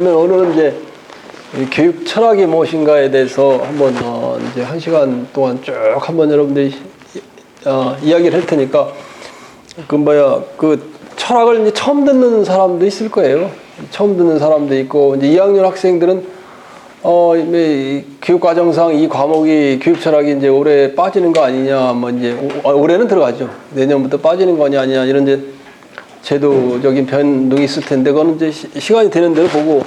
오늘은 이제 교육 철학이 무엇인가에 대해서 한번 이제 1시간 동안 쭉 한번 여러분들이 이야기를 할 테니까 그 철학을 이제 처음 듣는 사람도 있을 거예요. 처음 듣는 사람도 있고 이제 2학년 학생들은 교육과정상 이 과목이 교육 철학이 이제 올해 빠지는 거 아니냐, 뭐 이제 올해는 들어가죠. 내년부터 빠지는 거 아니냐 이런 이제 제도적인 변동이 있을 텐데 그거는 이제 시간이 되는 대로 보고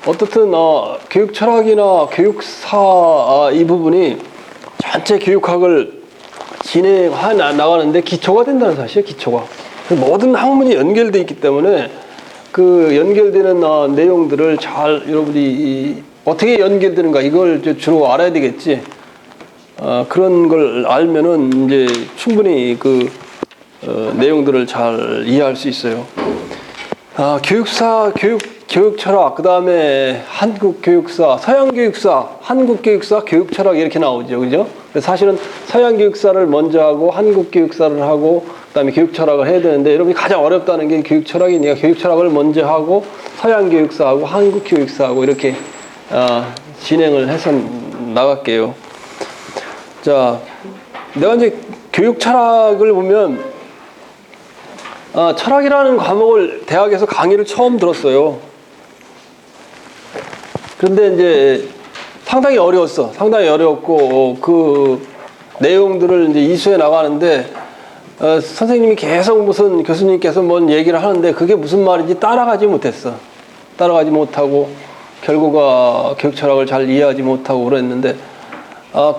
어떻든 교육 철학이나 교육사 이 부분이 전체 교육학을 진행해 나가는데 기초가 된다는 사실이에요. 기초가 모든 학문이 연결되어 있기 때문에 그 연결되는 내용들을 잘 여러분이 어떻게 연결되는가 이걸 주로 알아야 되겠지. 그런 걸 알면은 이제 충분히 그 내용들을 잘 이해할 수 있어요. 교육사, 교육 철학, 그 다음에 한국 교육사, 서양 교육사, 한국 교육사, 교육 철학 이렇게 나오죠, 그죠? 사실은 서양 교육사를 먼저 하고 한국 교육사를 하고 그다음에 교육 철학을 해야 되는데 여러분이 가장 어렵다는 게 교육 철학이니까 교육 철학을 먼저 하고 서양 교육사하고 한국 교육사하고 이렇게 진행을 해서 나갈게요. 자, 내가 이제 교육 철학을 보면 철학이라는 과목을 대학에서 강의를 처음 들었어요. 그런데 이제 상당히 어려웠어. 상당히 어려웠고 그 내용들을 이제 이수해 나가는데 선생님이 계속 무슨 교수님께서 뭔 얘기를 하는데 그게 무슨 말인지 따라가지 못했어. 따라가지 못하고 결국은 교육 철학을 잘 이해하지 못하고 그랬는데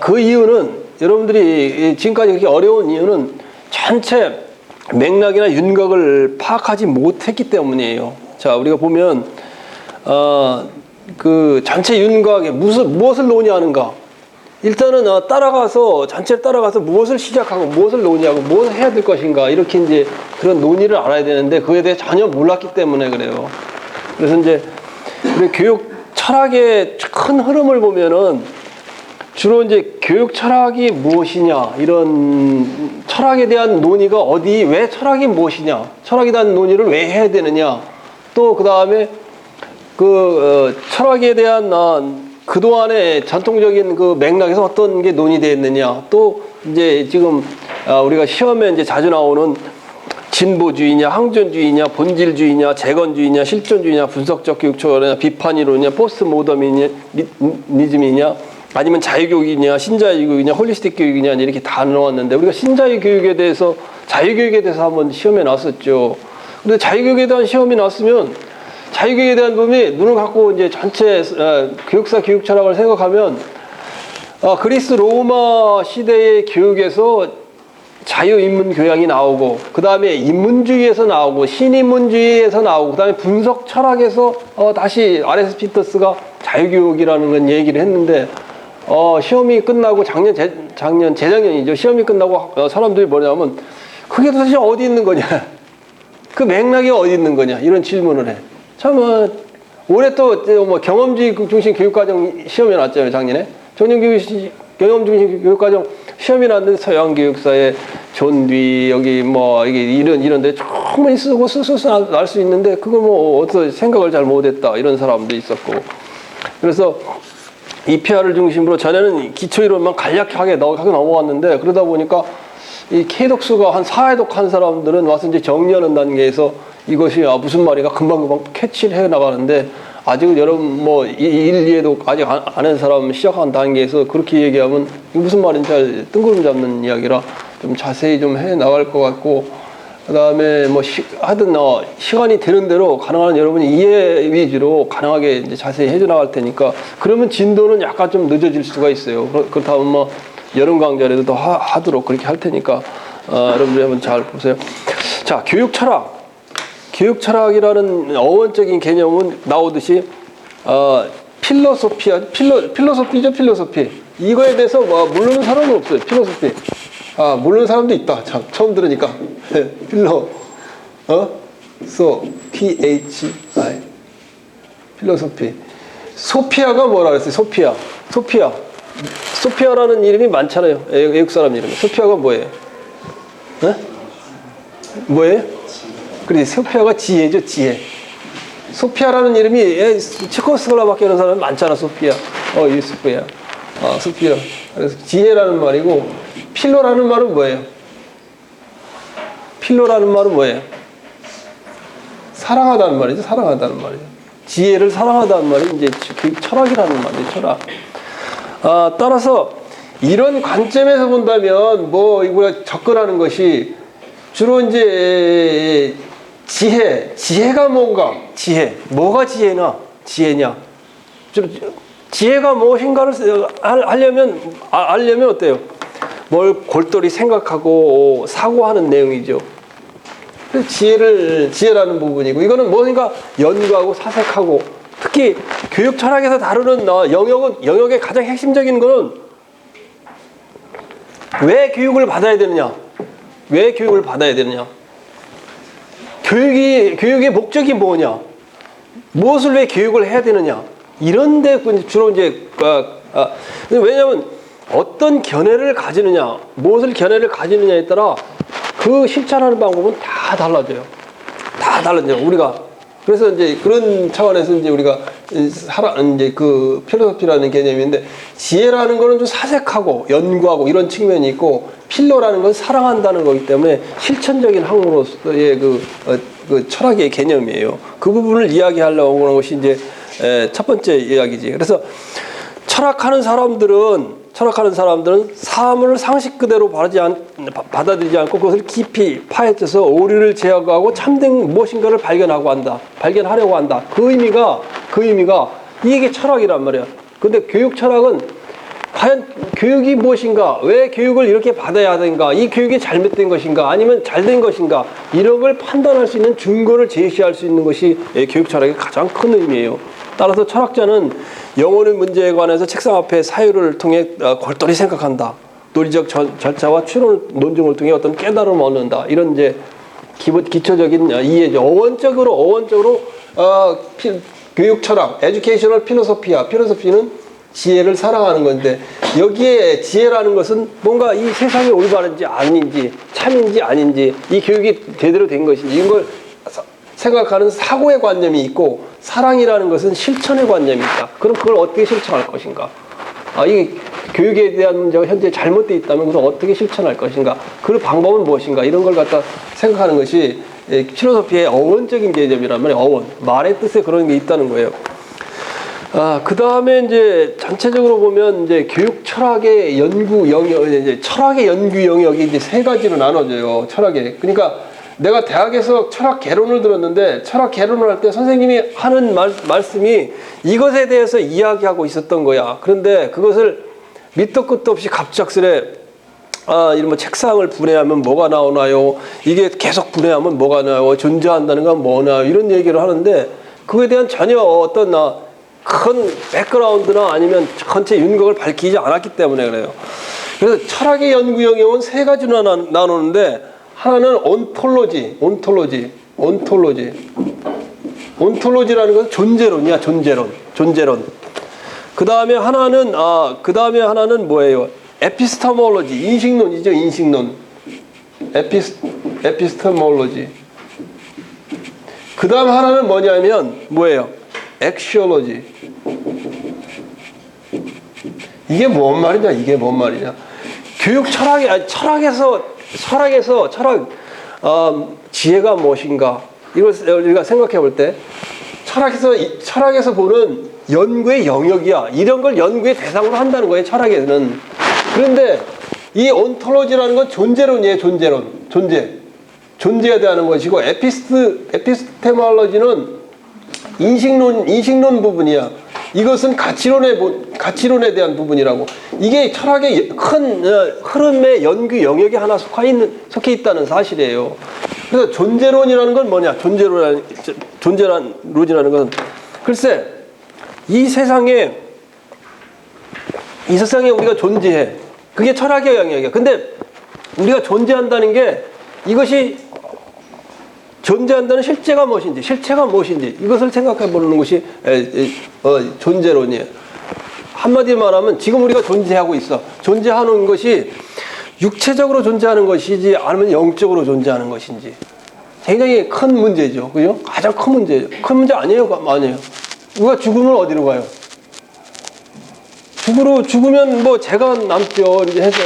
그 이유는 여러분들이 지금까지 그렇게 어려운 이유는 전체 맥락이나 윤곽을 파악하지 못했기 때문이에요. 자, 우리가 보면 그 전체 윤곽에 무엇을 논의하는가. 일단은 따라가서 전체를 따라가서 무엇을 시작하고 무엇을 논의하고 무엇을 해야 될 것인가 이렇게 이제 그런 논의를 알아야 되는데 그에 대해 전혀 몰랐기 때문에 그래요. 그래서 이제 우리 교육 철학의 큰 흐름을 보면은 주로 이제 교육 철학이 무엇이냐 이런 철학에 대한 논의가 왜 철학이 무엇이냐 철학에 대한 논의를 왜 해야 되느냐 또 그 다음에 철학에 대한 그동안의 전통적인 그 맥락에서 어떤 게 논의되었느냐 또 이제 지금 우리가 시험에 이제 자주 나오는 진보주의냐 항전주의냐 본질주의냐 재건주의냐 실존주의냐 분석적 교육철학이냐 비판이론이냐 포스트 모더니즘이냐 아니면 자유교육이냐 신자유교육이냐 홀리스틱 교육이냐 이렇게 다 나왔는데 우리가 신자유교육에 대해서 자유교육에 대해서 한번 시험에 나왔었죠. 근데 자유교육에 대한 시험이 나왔으면 자유교육에 대한 부분이 눈을 갖고 이제 전체 교육사 교육 철학을 생각하면 그리스 로마 시대의 교육에서 자유인문 교양이 나오고 그 다음에 인문주의에서 나오고 신인문주의에서 나오고 그 다음에 분석 철학에서 다시 아레스피터스가 자유교육이라는 건 얘기를 했는데 시험이 끝나고 재작년이죠. 시험이 끝나고 사람들이 뭐냐면 그게 도대체 어디 있는 거냐 그 맥락이 어디 있는 거냐 이런 질문을 해. 참 올해 또 경험주의 중심 교육과정 시험이 났잖아요. 작년에 경험 중심 교육과정 시험이 났는데 서양 교육사의 존귀 여기 이게 이런데 충분히 쓰고 날 수 있는데 그거 어떤 생각을 잘 못했다 이런 사람도 있었고 그래서 EPR을 중심으로 전에는 기초이론만 간략하게 넘어갔는데 그러다 보니까 이 K독수가 한 4회독 한 사람들은 와서 이제 정리하는 단계에서 이것이 무슨 말인가 금방금방 캐치를 해 나가는데 아직은 여러분 1, 2회독 아직 안 한 사람 시작한 단계에서 그렇게 얘기하면 이게 무슨 말인지 잘 뜬구름 잡는 이야기라 좀 자세히 좀 해 나갈 것 같고 그 다음에 하여튼 시간이 되는 대로 가능한 여러분이 이해 위주로 가능하게 이제 자세히 해줘 나갈 테니까 그러면 진도는 약간 좀 늦어질 수가 있어요. 그렇다면 여름 강좌라도 더 하도록 그렇게 할 테니까 여러분들이 한번 잘 보세요. 자, 교육 철학. 교육 철학이라는 어원적인 개념은 나오듯이 필로소피죠. 필로소피. 이거에 대해서 모르는 사람은 없어요. 필로소피. 모르는 사람도 있다. 참, 처음 들으니까. PHI. 필로소피. 소피아가 뭐라 그랬어요? 소피아라는 이름이 많잖아요. 외국 사람 이름이. 소피아가 뭐예요? 뭐예요? 그래, 소피아가 지혜죠, 지혜. 소피아라는 이름이 체코스라밖에 하는 사람이 많잖아. 소피아. 유스피아. 소피아. 그래서 지혜라는 말이고, 필로라는 말은 뭐예요? 필로라는 말은 뭐예요? 사랑하다는 말이죠. 사랑하다는 말이죠. 지혜를 사랑하다는 말이 이제 철학이라는 말이에요. 철학. 따라서 이런 관점에서 본다면 우리가 접근하는 것이 주로 이제 지혜가 뭔가, 뭐가 지혜냐? 지혜가 무엇인가를 알려면 어때요? 뭘 골똘히 생각하고 사고하는 내용이죠. 지혜라는 부분이고, 이거는 뭔가 연구하고 사색하고, 특히 교육 철학에서 다루는 영역의 가장 핵심적인 거는 왜 교육을 받아야 되느냐? 왜 교육을 받아야 되느냐? 교육의 목적이 뭐냐? 무엇을 왜 교육을 해야 되느냐? 이런데 주로 이제 왜냐하면 어떤 견해를 가지느냐, 무엇을 견해를 가지느냐에 따라 그 실천하는 방법은 다 달라져요. 다 달라져요. 우리가 그래서 이제 그런 차원에서 이제 우리가 이제 그 필로소피라는 개념인데, 지혜라는 거는 좀 사색하고 연구하고 이런 측면이 있고, 필로라는 건 사랑한다는 거기 때문에 실천적인 학문으로서의 그 철학의 개념이에요. 그 부분을 이야기하려고 하는 것이 이제 첫 번째 이야기지. 그래서 철학하는 사람들은 삶을 상식 그대로 받아들이지 않고 그것을 깊이 파헤쳐서 오류를 제거하고 참된 무엇인가를 발견하려고 한다. 그 의미가 이게 철학이란 말이야. 근데 교육 철학은 과연 교육이 무엇인가, 왜 교육을 이렇게 받아야 하는가, 이 교육이 잘못된 것인가 아니면 잘된 것인가, 이런 걸 판단할 수 있는 증거를 제시할 수 있는 것이 교육 철학의 가장 큰 의미예요. 따라서 철학자는 영혼의 문제에 관해서 책상 앞에 사유를 통해 골똘히 생각한다. 논리적 절차와 추론 논증을 통해 어떤 깨달음을 얻는다. 이런 이제 기초적인 이해죠. 어원적으로 교육 철학, 에듀케이셔널 필로소피는 지혜를 사랑하는 건데, 여기에 지혜라는 것은 뭔가 이 세상이 올바른지 아닌지, 참인지 아닌지, 이 교육이 제대로 된 것인지, 이런 걸 생각하는 사고의 관념이 있고, 사랑이라는 것은 실천의 관념이 있다. 그럼 그걸 어떻게 실천할 것인가? 이 교육에 대한 문제가 현재 잘못되어 있다면 그걸 어떻게 실천할 것인가? 그 방법은 무엇인가? 이런 걸 갖다 생각하는 것이 필로소피의 어원적인 개념이란 말이에요. 어원. 말의 뜻에 그런 게 있다는 거예요. 그 다음에 이제 전체적으로 보면 이제 교육 철학의 연구 영역, 이제 철학의 연구 영역이 이제 세 가지로 나눠져요. 그러니까 내가 대학에서 철학 개론을 들었는데, 철학 개론을 할 때 선생님이 하는 말씀이 이것에 대해서 이야기하고 있었던 거야. 그런데 그것을 밑도 끝도 없이 갑작스레 이런 책상을 분해하면 뭐가 나오나요? 이게 계속 분해하면 뭐가 나요? 존재한다는 건 뭐나요? 이런 얘기를 하는데, 그거에 대한 전혀 어떤 큰 백그라운드나 아니면 전체 윤곽을 밝히지 않았기 때문에 그래요. 그래서 철학의 연구 영역은 세 가지로 나누는데, 하나는 온톨로지라는 것은 존재론이야. 존재론. 그 다음에 하나는 뭐예요? 에피스테몰로지, 인식론이죠. 에피스테몰로지. 그 다음 하나는 뭐냐면 뭐예요? 엑시올로지. 이게 뭔 말이냐? 교육 철학에서 지혜가 무엇인가? 이걸 우리가 생각해 볼 때, 철학에서 보는 연구의 영역이야. 이런 걸 연구의 대상으로 한다는 거예요, 철학에는. 그런데 이 온톨로지라는 건 존재론이에요, 존재에 대한 것이고, 에피스테몰로지는 인식론 부분이야. 이것은 가치론에 대한 부분이라고. 이게 철학의 큰 흐름의 연구 영역에 하나 속해 있다는 사실이에요. 그래서 존재론이라는 건 뭐냐? 존재론이라는 것은, 글쎄, 이 세상에 우리가 존재해. 그게 철학의 영역이야. 근데 우리가 존재한다는 게, 이것이 존재한다는 실체가 무엇인지 이것을 생각해 보는 것이 존재론이에요. 한마디로 말하면 지금 우리가 존재하고 있어. 존재하는 것이 육체적으로 존재하는 것이지 아니면 영적으로 존재하는 것인지, 굉장히 큰 문제죠. 그죠? 가장 큰 문제죠. 큰 문제 아니에요? 아니에요. 우리가 죽으면 어디로 가요? 죽으면 뭐 죄가 남죠. 이제 해서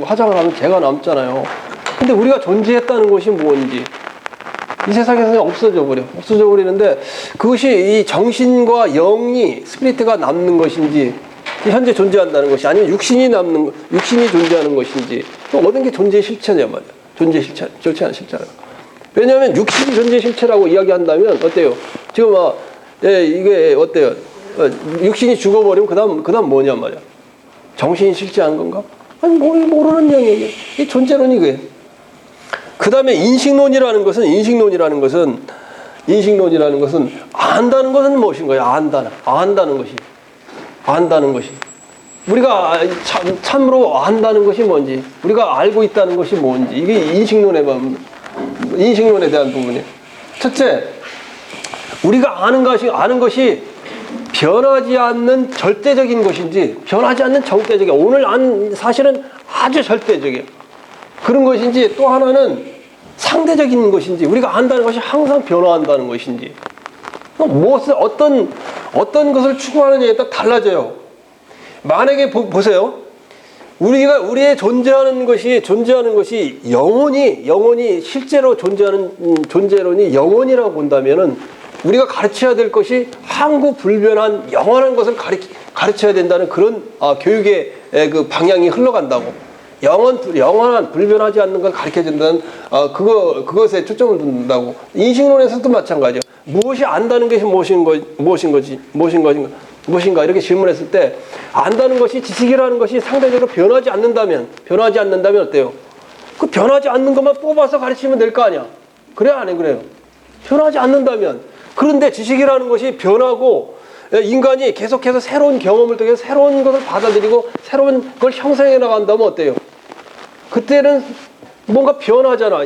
화장을 하면 죄가 남잖아요. 근데 우리가 존재했다는 것이 뭔지 이 세상에서 없어져 버리는데 그것이 이 정신과 영이 스피리트가 남는 것인지 현재 존재한다는 것이 아니면 육신이 존재하는 것인지 모든 게 존재의 실체냐 말이야. 존재의 실체는. 왜냐하면 육신이 존재의 실체라고 이야기한다면 어때요? 지금 이게 어때요? 육신이 죽어버리면 그다음 뭐냐 말이야. 정신이 실체한 건가? 아니 모르는 영역이에요. 이 존재론이 그게. 그 다음에 인식론이라는 것은 안다는 것은 무엇인가요? 안다는 것이. 우리가 참으로 안다는 것이 뭔지, 우리가 알고 있다는 것이 뭔지, 이게 인식론에 대한 부분이에요. 첫째, 우리가 아는 것이 변하지 않는 절대적인 것인지, 변하지 않는 정대적이야. 오늘 안 사실은 아주 절대적이에요. 그런 것인지, 또 하나는 상대적인 것인지, 우리가 안다는 것이 항상 변화한다는 것인지, 어떤 것을 추구하느냐에 따라 달라져요. 만약에 보세요. 우리의 존재하는 것이 영원히 실제로 존재하는 존재론이 영원이라고 본다면은 우리가 가르쳐야 될 것이 항구불변한 영원한 것을 가르쳐야 된다는 그런 교육의 그 방향이 흘러간다고. 영원한 불변하지 않는 걸 가르쳐야 된다는 그것에 초점을 둔다고. 인식론에서도 마찬가지예요. 무엇이 안다는 것이 무엇인가 이렇게 질문했을 때 안다는 것이 지식이라는 것이 상대적으로 변하지 않는다면 어때요? 그 변하지 않는 것만 뽑아서 가르치면 될 거 아니야. 그래 안 해? 그래요. 변하지 않는다면. 그런데 지식이라는 것이 변하고 인간이 계속해서 새로운 경험을 통해서 새로운 것을 받아들이고 새로운 걸 형성해 나간다면 어때요? 그때는 뭔가 변하잖아.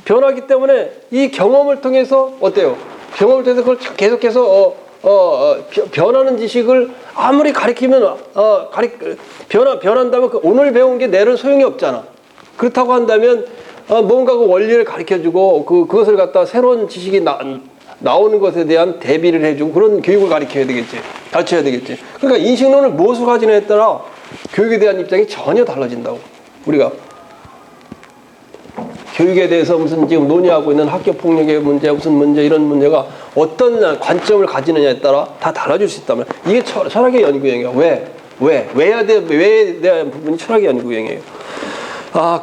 변하기 때문에 이 경험을 통해서 어때요? 경험을 통해서 그걸 계속해서 변하는 지식을 아무리 가르치면 변한다면 그 오늘 배운 게 내일은 소용이 없잖아. 그렇다고 한다면 뭔가 그 원리를 가르쳐주고 그것을 갖다 새로운 지식이 나오는 것에 대한 대비를 해주고 그런 교육을 가르쳐야 되겠지. 그러니까 인식론을 무엇으로 가지느냐에 따라 교육에 대한 입장이 전혀 달라진다고. 우리가 교육에 대해서 무슨 지금 논의하고 있는 학교 폭력의 문제, 무슨 문제 이런 문제가 어떤 관점을 가지느냐에 따라 다 달라질 수 있다면 이게 철학의 연구형이야. 왜에 대한 부분이 철학의 연구형이에요.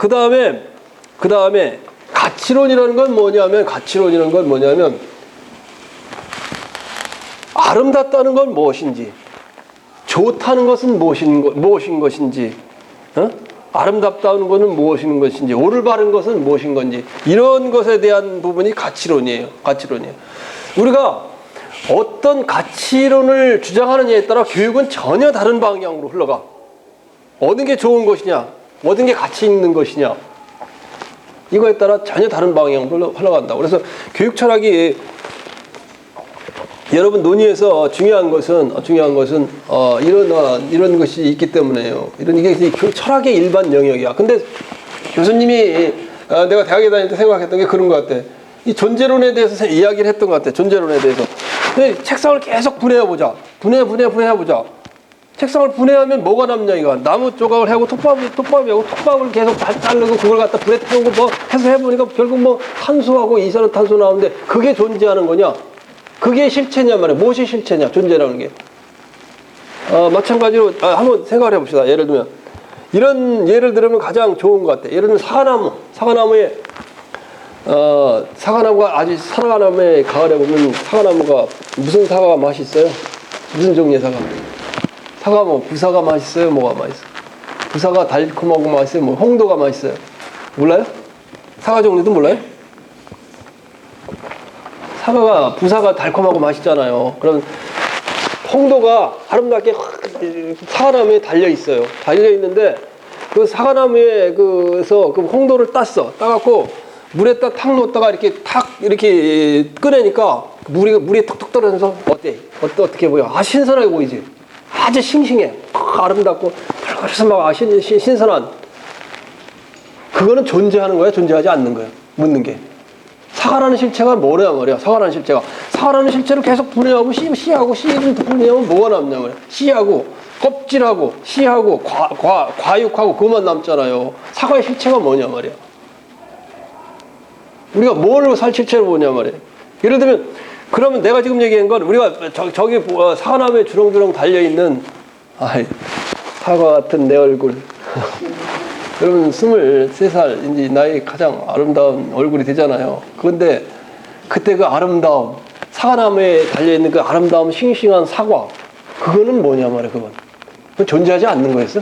그 다음에 가치론이라는 건 뭐냐면 아름답다는 건 무엇인지, 좋다는 것은 무엇인 것인지, 아름답다는 것은 무엇인 것인지, 옳을 바른 것은 무엇인 건지, 이런 것에 대한 부분이 가치론이에요. 우리가 어떤 가치론을 주장하느냐에 따라 교육은 전혀 다른 방향으로 흘러가. 어떤 게 좋은 것이냐, 어떤 게 가치 있는 것이냐, 이거에 따라 전혀 다른 방향으로 흘러간다. 그래서 교육 철학이 여러분 논의에서 중요한 것은 이런 것이 있기 때문에요. 이게 철학의 일반 영역이야. 근데 교수님이 내가 대학에 다닐 때 생각했던 게 그런 것 같아. 이 존재론에 대해서 이야기를 했던 것 같아. 존재론에 대해서. 근데 책상을 계속 분해해보자. 분해해보자. 책상을 분해하면 뭐가 남냐 이거. 나무 조각을 하고 톱밥을 계속 자르고 그걸 갖다 불에 태우고 뭐 해서 해보니까 결국 뭐 탄소하고 이산화탄소 나오는데 그게 존재하는 거냐? 그게 실체냐 말이야. 무엇이 실체냐? 존재라는 게. 마찬가지로 한번 생각을 해봅시다. 예를 들면 이런 예를 들으면 가장 좋은 것 같아. 예를 들면 사과나무가 아주 사과나무에 가을에 보면 사과나무가 무슨 사과가 맛있어요? 무슨 종류의 사과? 사과 부사가 맛있어요? 뭐가 맛있어요? 부사가 달콤하고 맛있어요? 뭐 홍도가 맛있어요? 몰라요? 사과 종류도 몰라요? 사과가 부사가 달콤하고 맛있잖아요. 그럼 홍도가 아름답게 사과나무에 달려 있어요. 달려 있는데 그 사과나무에 그래서 그 홍도를 따갖고 물에다 탁 놓다가 이렇게 꺼내니까 물이 톡톡 떨어져서 어떻게 보여? 신선하게 보이지? 아주 싱싱해. 아름답고 그래서 막 신선한. 그거는 존재하는 거야? 존재하지 않는 거야? 묻는 게. 사과라는 실체가 뭐냐 말이야. 사과라는 실체를 계속 분해하고 씨하고 씨를 분해하면 뭐가 남냐 말이야. 씨하고 껍질하고 씨하고 과육하고 그것만 남잖아요. 사과의 실체가 뭐냐 말이야. 우리가 뭘 살 실체를 보냐 말이야. 예를 들면 그러면 내가 지금 얘기한 건 우리가 저기 사과나무에 주렁주렁 달려있는 사과 같은 내 얼굴 여러분 23살 이제 나이 가장 아름다운 얼굴이 되잖아요. 그런데 그때 그 아름다움 사과나무에 달려있는 그 아름다움 싱싱한 사과 그거는 뭐냐 말이야. 그건 존재하지 않는 거였어?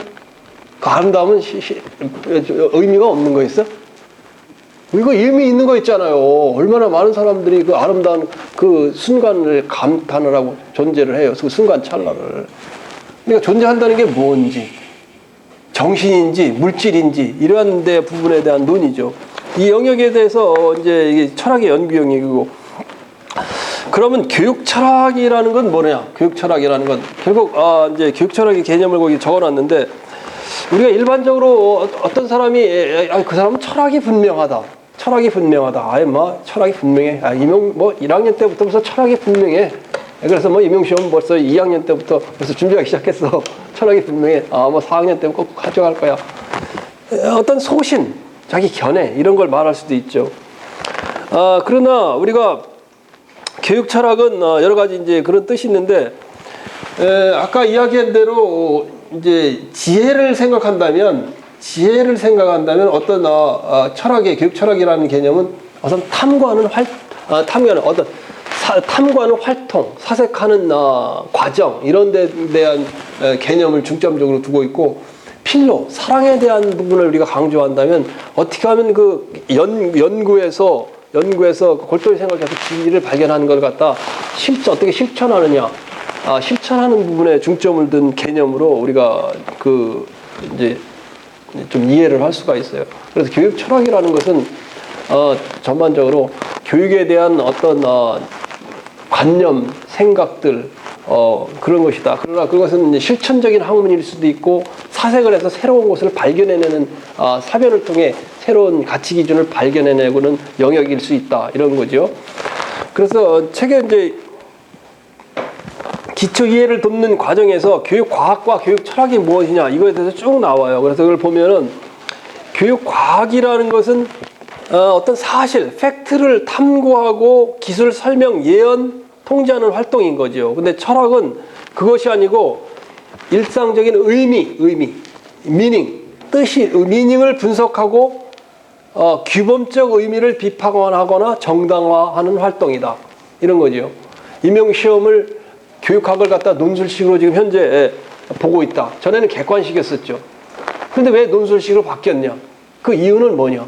그 아름다움은 의미가 없는 거였어? 이거 의미 있는 거 있잖아요. 얼마나 많은 사람들이 그 아름다운 그 순간을 감탄을 하고 존재를 해요. 그 순간 찰나를. 그러니까 존재한다는 게 뭔지, 정신인지, 물질인지, 이러한 데 부분에 대한 논의죠. 이 영역에 대해서 이제 이게 철학의 연구 영역이고, 그러면 교육 철학이라는 건 뭐냐? 교육 철학이라는 건 결국 이제 교육 철학의 개념을 거기 적어놨는데 우리가 일반적으로 어떤 사람이 그 사람은 철학이 분명하다. 철학이 분명해. 임용 1학년 때부터 벌써 철학이 분명해. 그래서 임용 시험 벌써 2학년 때부터 벌써 준비하기 시작했어. 철학이 분명해. 4학년 때면 꼭 가져갈 거야. 어떤 소신, 자기 견해 이런 걸 말할 수도 있죠. 그러나 우리가 교육 철학은 여러 가지 이제 그런 뜻이 있는데 아까 이야기한 대로 이제 지혜를 생각한다면 어떤 철학의 교육 철학이라는 개념은 어떤 탐구하는 활동, 사색하는 과정 이런 데 대한 개념을 중점적으로 두고 있고 필로, 사랑에 대한 부분을 우리가 강조한다면 어떻게 하면 그 연구에서 골똘히 생각해서 진리를 발견하는 걸 갖다 어떻게 실천하느냐, 실천하는 부분에 중점을 둔 개념으로 우리가 이제 좀 이해를 할 수가 있어요. 그래서 교육 철학이라는 것은 전반적으로 교육에 대한 어떤 관념, 생각들 그런 것이다. 그러나 그것은 실천적인 학문일 수도 있고 사색을 해서 새로운 것을 발견해내는 사변을 통해 새로운 가치 기준을 발견해내고는 영역일 수 있다. 이런 거죠. 그래서 책에 이제 기초 이해를 돕는 과정에서 교육 과학과 교육 철학이 무엇이냐 이거에 대해서 쭉 나와요. 그래서 그걸 보면은 교육 과학이라는 것은 어떤 사실, 팩트를 탐구하고 기술 설명, 예언, 통제하는 활동인 거죠. 근데 철학은 그것이 아니고 일상적인 의미, 미닝을 분석하고 규범적 의미를 비판하거나 정당화하는 활동이다. 이런 거죠. 임용시험을 교육학을 갖다 논술식으로 지금 현재 보고 있다. 전에는 객관식이었었죠. 그런데 왜 논술식으로 바뀌었냐? 그 이유는 뭐냐?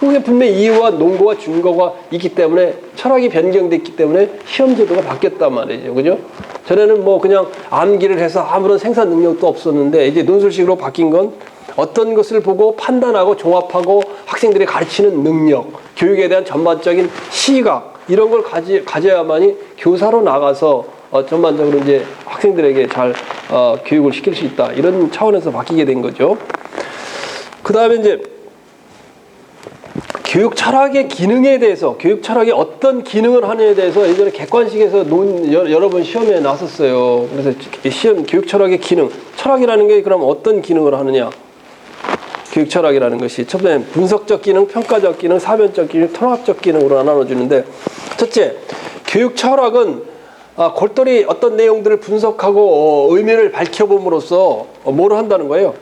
그게 분명히 이유와 논거와 증거가 있기 때문에 철학이 변경됐기 때문에 시험 제도가 바뀌었단 말이죠. 그죠? 전에는 그냥 암기를 해서 아무런 생산 능력도 없었는데 이제 논술식으로 바뀐 건 어떤 것을 보고 판단하고 종합하고 학생들이 가르치는 능력, 교육에 대한 전반적인 시각 이런 걸 가져야만이 교사로 나가서 전반적으로 이제 학생들에게 잘 교육을 시킬 수 있다. 이런 차원에서 바뀌게 된 거죠. 그 다음에 이제 교육 철학의 기능에 대해서, 교육 철학이 어떤 기능을 하느냐에 대해서 예전에 객관식에서 여러 번 시험에 나섰어요. 그래서 교육 철학의 기능, 철학이라는 게 그럼 어떤 기능을 하느냐? 교육 철학이라는 것이 첫 번째 분석적 기능, 평가적 기능, 사변적 기능, 통합적 기능으로 나눠주는데 첫째, 교육 철학은 골똘히 어떤 내용들을 분석하고 의미를 밝혀봄으로써 뭐를 한다는 거예요?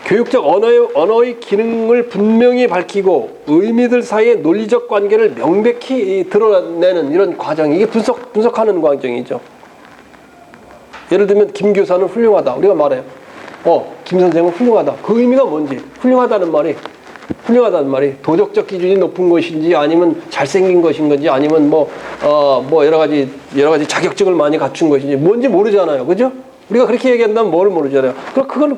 교육적 언어의 기능을 분명히 밝히고 의미들 사이의 논리적 관계를 명백히 드러내는 이런 과정, 이게 분석하는 과정이죠. 예를 들면 김 교사는 훌륭하다. 우리가 말해요. 김 선생은 훌륭하다. 그 의미가 뭔지, 훌륭하다는 말이 도덕적 기준이 높은 것인지 아니면 잘생긴 것인 건지 아니면 여러 가지 자격증을 많이 갖춘 것인지 뭔지 모르잖아요. 그죠? 우리가 그렇게 얘기한다면 뭘 모르잖아요. 그걸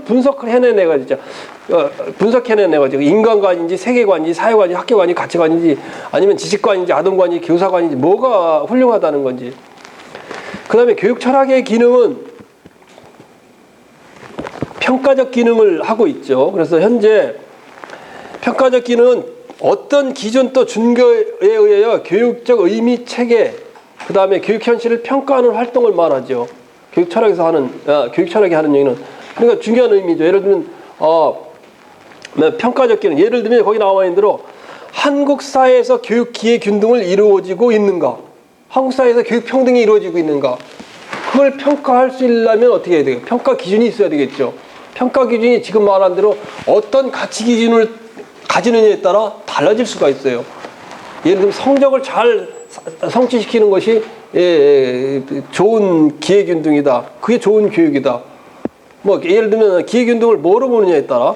분석해내가지고 인간관인지 세계관인지 사회관인지 학교관인지 가치관인지 아니면 지식관인지 아동관인지 교사관인지 뭐가 훌륭하다는 건지. 그 다음에 교육 철학의 기능은 평가적 기능을 하고 있죠. 그래서 현재 평가적 기능은 어떤 기준 또 준거에 의하여 교육적 의미 체계, 그 다음에 교육 현실을 평가하는 활동을 말하죠. 교육 철학에서 하는, 교육 철학이 하는 얘기는. 그러니까 중요한 의미죠. 예를 들면, 평가적 기능. 예를 들면 거기 나와 있는 대로 한국 사회에서 교육 기회 균등을 이루어지고 있는가? 한국 사회에서 교육 평등이 이루어지고 있는가? 그걸 평가할 수 있려면 어떻게 해야 돼요? 평가 기준이 있어야 되겠죠. 평가 기준이 지금 말한 대로 어떤 가치 기준을 가지느냐에 따라 달라질 수가 있어요. 예를 들면 성적을 잘 성취시키는 것이 좋은 기회균등이다. 그게 좋은 교육이다. 뭐 예를 들면 기회균등을 뭐로 보느냐에 따라.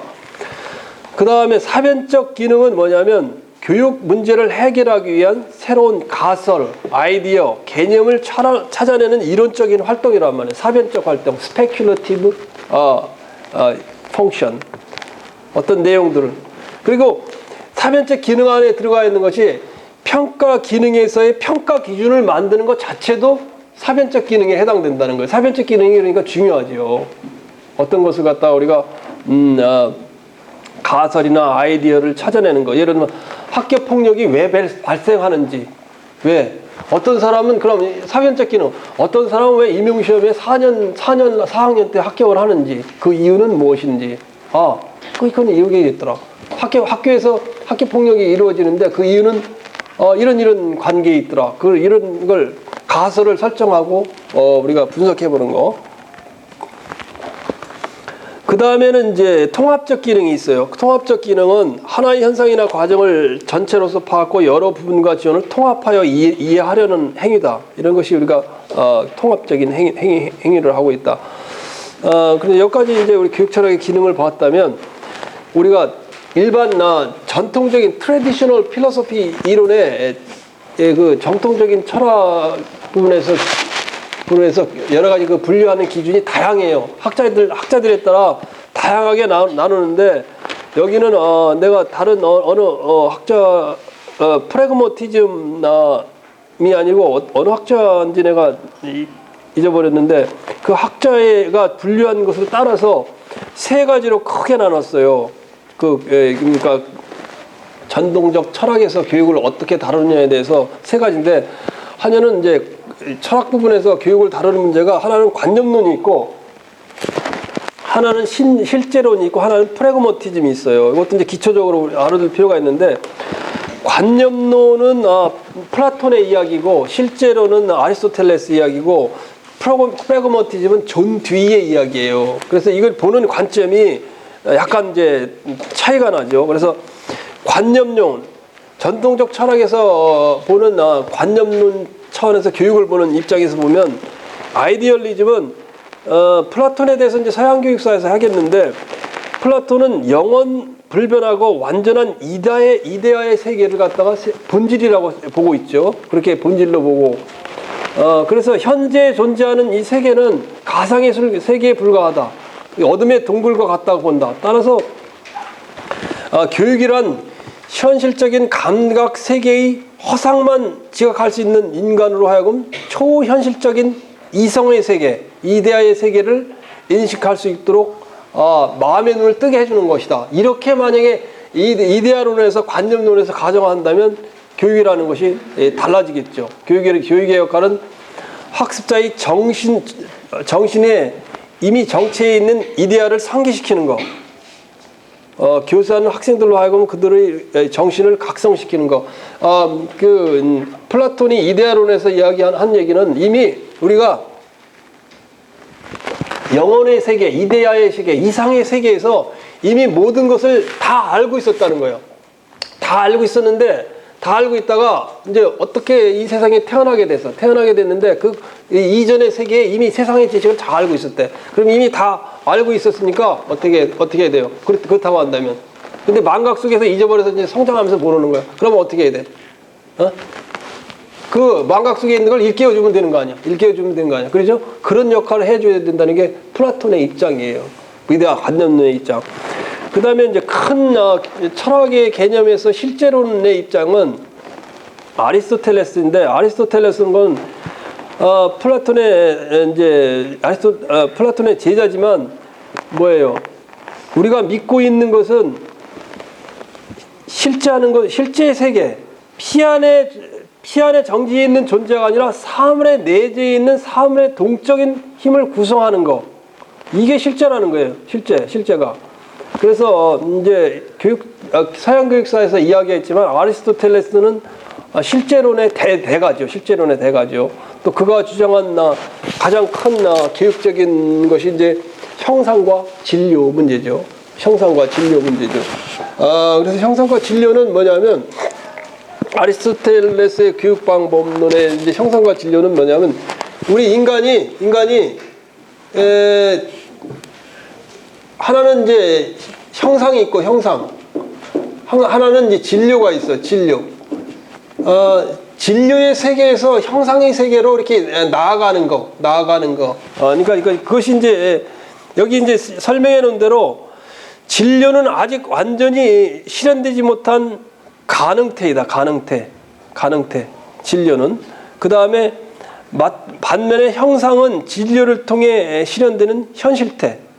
그 다음에 사변적 기능은 뭐냐면 교육 문제를 해결하기 위한 새로운 가설, 아이디어, 개념을 찾아내는 이론적인 활동이란 말이에요. 사변적 활동, 스페큘러티브 펑션. 어떤 내용들을. 그리고 사변적 기능 안에 들어가 있는 것이 평가 기능에서의 평가 기준을 만드는 것 자체도 사변적 기능에 해당된다는 거예요. 사변적 기능이 그러니까 중요하죠. 어떤 것을 갖다가 우리가 가설이나 아이디어를 찾아내는 거. 예를 들면 학교 폭력이 왜 발생하는지, 왜 어떤 사람은 그럼 사변적 기능, 어떤 사람은 왜 임용시험에 4학년 때 합격을 하는지, 그 이유는 무엇인지. 그건 이유가 있더라. 학교에서 학교 폭력이 이루어지는데 그 이유는 이런 관계에 있더라. 이런 걸 가설을 설정하고 우리가 분석해 보는 거. 그 다음에는 이제 통합적 기능이 있어요. 통합적 기능은 하나의 현상이나 과정을 전체로서 파악하고 여러 부분과 지원을 통합하여 이해하려는 행위다. 이런 것이 우리가 통합적인 행위를 하고 있다. 그런데 여기까지 이제 우리 교육 철학의 기능을 봤다면 우리가 일반 전통적인 트래디셔널 필로소피 이론의 그 정통적인 철학 부분에서 여러 가지 그 분류하는 기준이 다양해요. 학자들에 따라 다양하게 나누는데 여기는 내가 다른 어느 학자 프래그머티즘이 아니고 어느 학자인지 내가 잊어버렸는데 그 학자가 분류한 것을 따라서 세 가지로 크게 나눴어요. 그러니까 전통적 철학에서 교육을 어떻게 다루느냐에 대해서 세 가지인데 하나는 이제 철학 부분에서 교육을 다루는 문제가 하나는 관념론이 있고 하나는 실제론이 있고 하나는 프래그머티즘이 있어요. 이것도 이제 기초적으로 알아둘 필요가 있는데 관념론은 플라톤의 이야기고 실제론은 아리스토텔레스 이야기고 프래그머티즘은 존 듀이의 이야기예요. 그래서 이걸 보는 관점이 약간 이제 차이가 나죠. 그래서 관념론, 전통적 철학에서 보는 관념론 차원에서 교육을 보는 입장에서 보면 아이디얼리즘은 플라톤에 대해서 이제 서양 교육사에서 하겠는데 플라톤은 영원 불변하고 완전한 이데아의 세계를 갖다가 본질이라고 보고 있죠. 그렇게 본질로 보고 그래서 현재 존재하는 이 세계는 가상의 세계에 불과하다. 어둠의 동굴과 같다고 본다. 따라서 교육이란 현실적인 감각 세계의 허상만 지각할 수 있는 인간으로 하여금 초현실적인 이성의 세계, 이데아의 세계를 인식할 수 있도록 마음의 눈을 뜨게 해주는 것이다. 이렇게 만약에 이데아론에서 관념론에서 가정한다면 교육이라는 것이 달라지겠죠. 교육의 역할은 학습자의 정신에 이미 정체해 있는 이데아를 상기시키는 것. 교사는 학생들로 하여금 그들의 정신을 각성시키는 것. 플라톤이 이데아론에서 이야기한 얘기는 이미 우리가 영혼의 세계, 이데아의 세계, 이상의 세계에서 이미 모든 것을 다 알고 있었다는 거예요. 다 알고 있었는데, 다 알고 있다가 이제 어떻게 이 세상에 태어나게 됐는데 그 이전의 세계에 이미 세상의 지식을 다 알고 있었대. 그럼 이미 다 알고 있었으니까 어떻게 해야 돼요? 그렇다고 한다면. 근데 망각 속에서 잊어버려서 이제 성장하면서 모르는 거야. 그러면 어떻게 해야 돼? 그 망각 속에 있는 걸 일깨워주면 되는 거 아니야? 그렇죠? 그런 역할을 해줘야 된다는 게 플라톤의 입장이에요. 이데아 관념론의 입장. 그 다음에 이제 큰 철학의 개념에서 실제론의 입장은 아리스토텔레스인데, 아리스토텔레스는 건 플라톤의 제자지만 뭐예요? 우리가 믿고 있는 것은 실제하는 것, 실제 세계, 피 안에 정지해 있는 존재가 아니라 사물에 내재해 있는 사물의 동적인 힘을 구성하는 거. 이게 실제라는 거예요. 실제가. 그래서 이제 서양 교육사에서 이야기했지만 아리스토텔레스는 실제론의 대가죠. 실제론의 대가죠. 또 그가 주장한 가장 큰 교육적인 것이 이제 형상과 진료 문제죠. 형상과 진료 문제죠. 그래서 형상과 진료는 뭐냐면 아리스토텔레스의 교육 방법론의 이제 형상과 진료는 뭐냐면 우리 인간이 하나는 이제 형상이 있고 형상, 하나는 이제 진료가 있어. 진료. 진료의 세계에서 형상의 세계로 이렇게 나아가는 거. 그러니까 그것이 이제 여기 이제 설명해 놓은 대로 진료는 아직 완전히 실현되지 못한 가능태이다. 가능태. 진료는. 그 다음에 반면에 형상은 진료를 통해 실현되는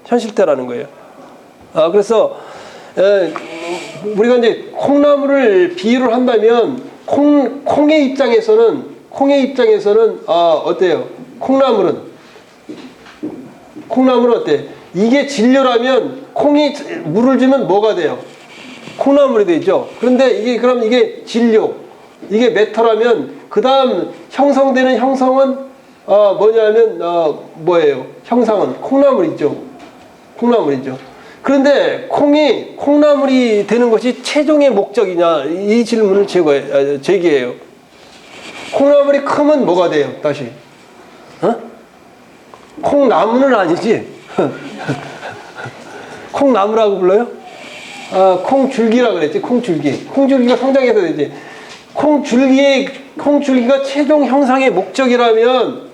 현실태라는 거예요. 그래서 우리가 이제 콩나물을 비유를 한다면 콩의 입장에서는 어때요? 콩나물은 어때? 이게 진료라면 콩이 물을 주면 뭐가 돼요? 콩나물이 되죠. 그런데 그럼 이게 진료, 이게 메터라면 그 다음 형성되는 형성은 뭐냐면 뭐예요? 형상은 콩나물이죠. 그런데 콩나물이 되는 것이 최종의 목적이냐 이 질문을 제기해요. 콩나물이 크면 뭐가 돼요? 다시 콩나무는 아니지. 콩나무라고 불러요? 콩줄기라 그랬지. 콩줄기가 성장해서 되지. 콩줄기가 최종 형상의 목적이라면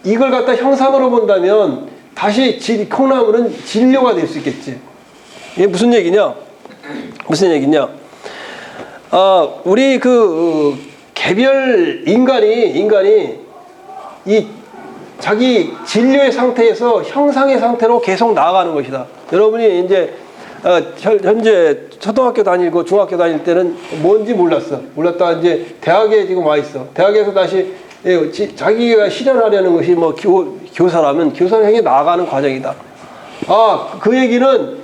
이걸 갖다 형상으로 본다면 다시 콩나물은 진료가 될 수 있겠지. 이게 무슨 얘기냐? 우리 개별 인간이 이 자기 진료의 상태에서 형상의 상태로 계속 나아가는 것이다. 여러분이 이제 현재 초등학교 다니고 중학교 다닐 때는 뭔지 몰랐다가 이제 대학에 지금 와 있어. 대학에서 다시 자기가 실현하려는 것이 뭐 교사라면 교사를 향해 나아가는 과정이다. 그 얘기는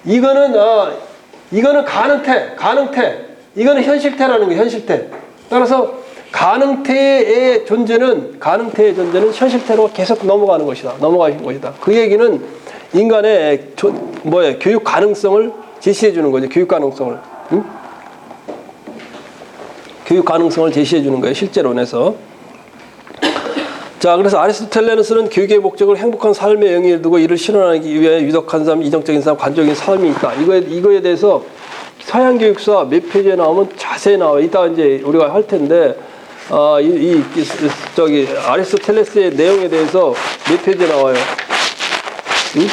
이거는 가능태. 이거는 현실태라는 거예요. 현실태. 따라서 가능태의 존재는 현실태로 계속 넘어가는 것이다. 그 얘기는 인간의 교육 가능성을 제시해 주는 거죠. 교육 가능성을. 응? 교육 가능성을 제시해 주는 거예요. 실제론에서. 자, 그래서 아리스토텔레스는 교육의 목적을 행복한 삶의 영위에 두고 이를 실현하기 위해 유덕한 삶, 이정적인 삶, 관적인 삶이 있다. 이거에 대해서 서양 교육사 몇 페이지에 나오면 자세히 나와. 이따 이제 우리가 할 텐데, 아리스토텔레스의 내용에 대해서 몇 페이지에 나와요. 응?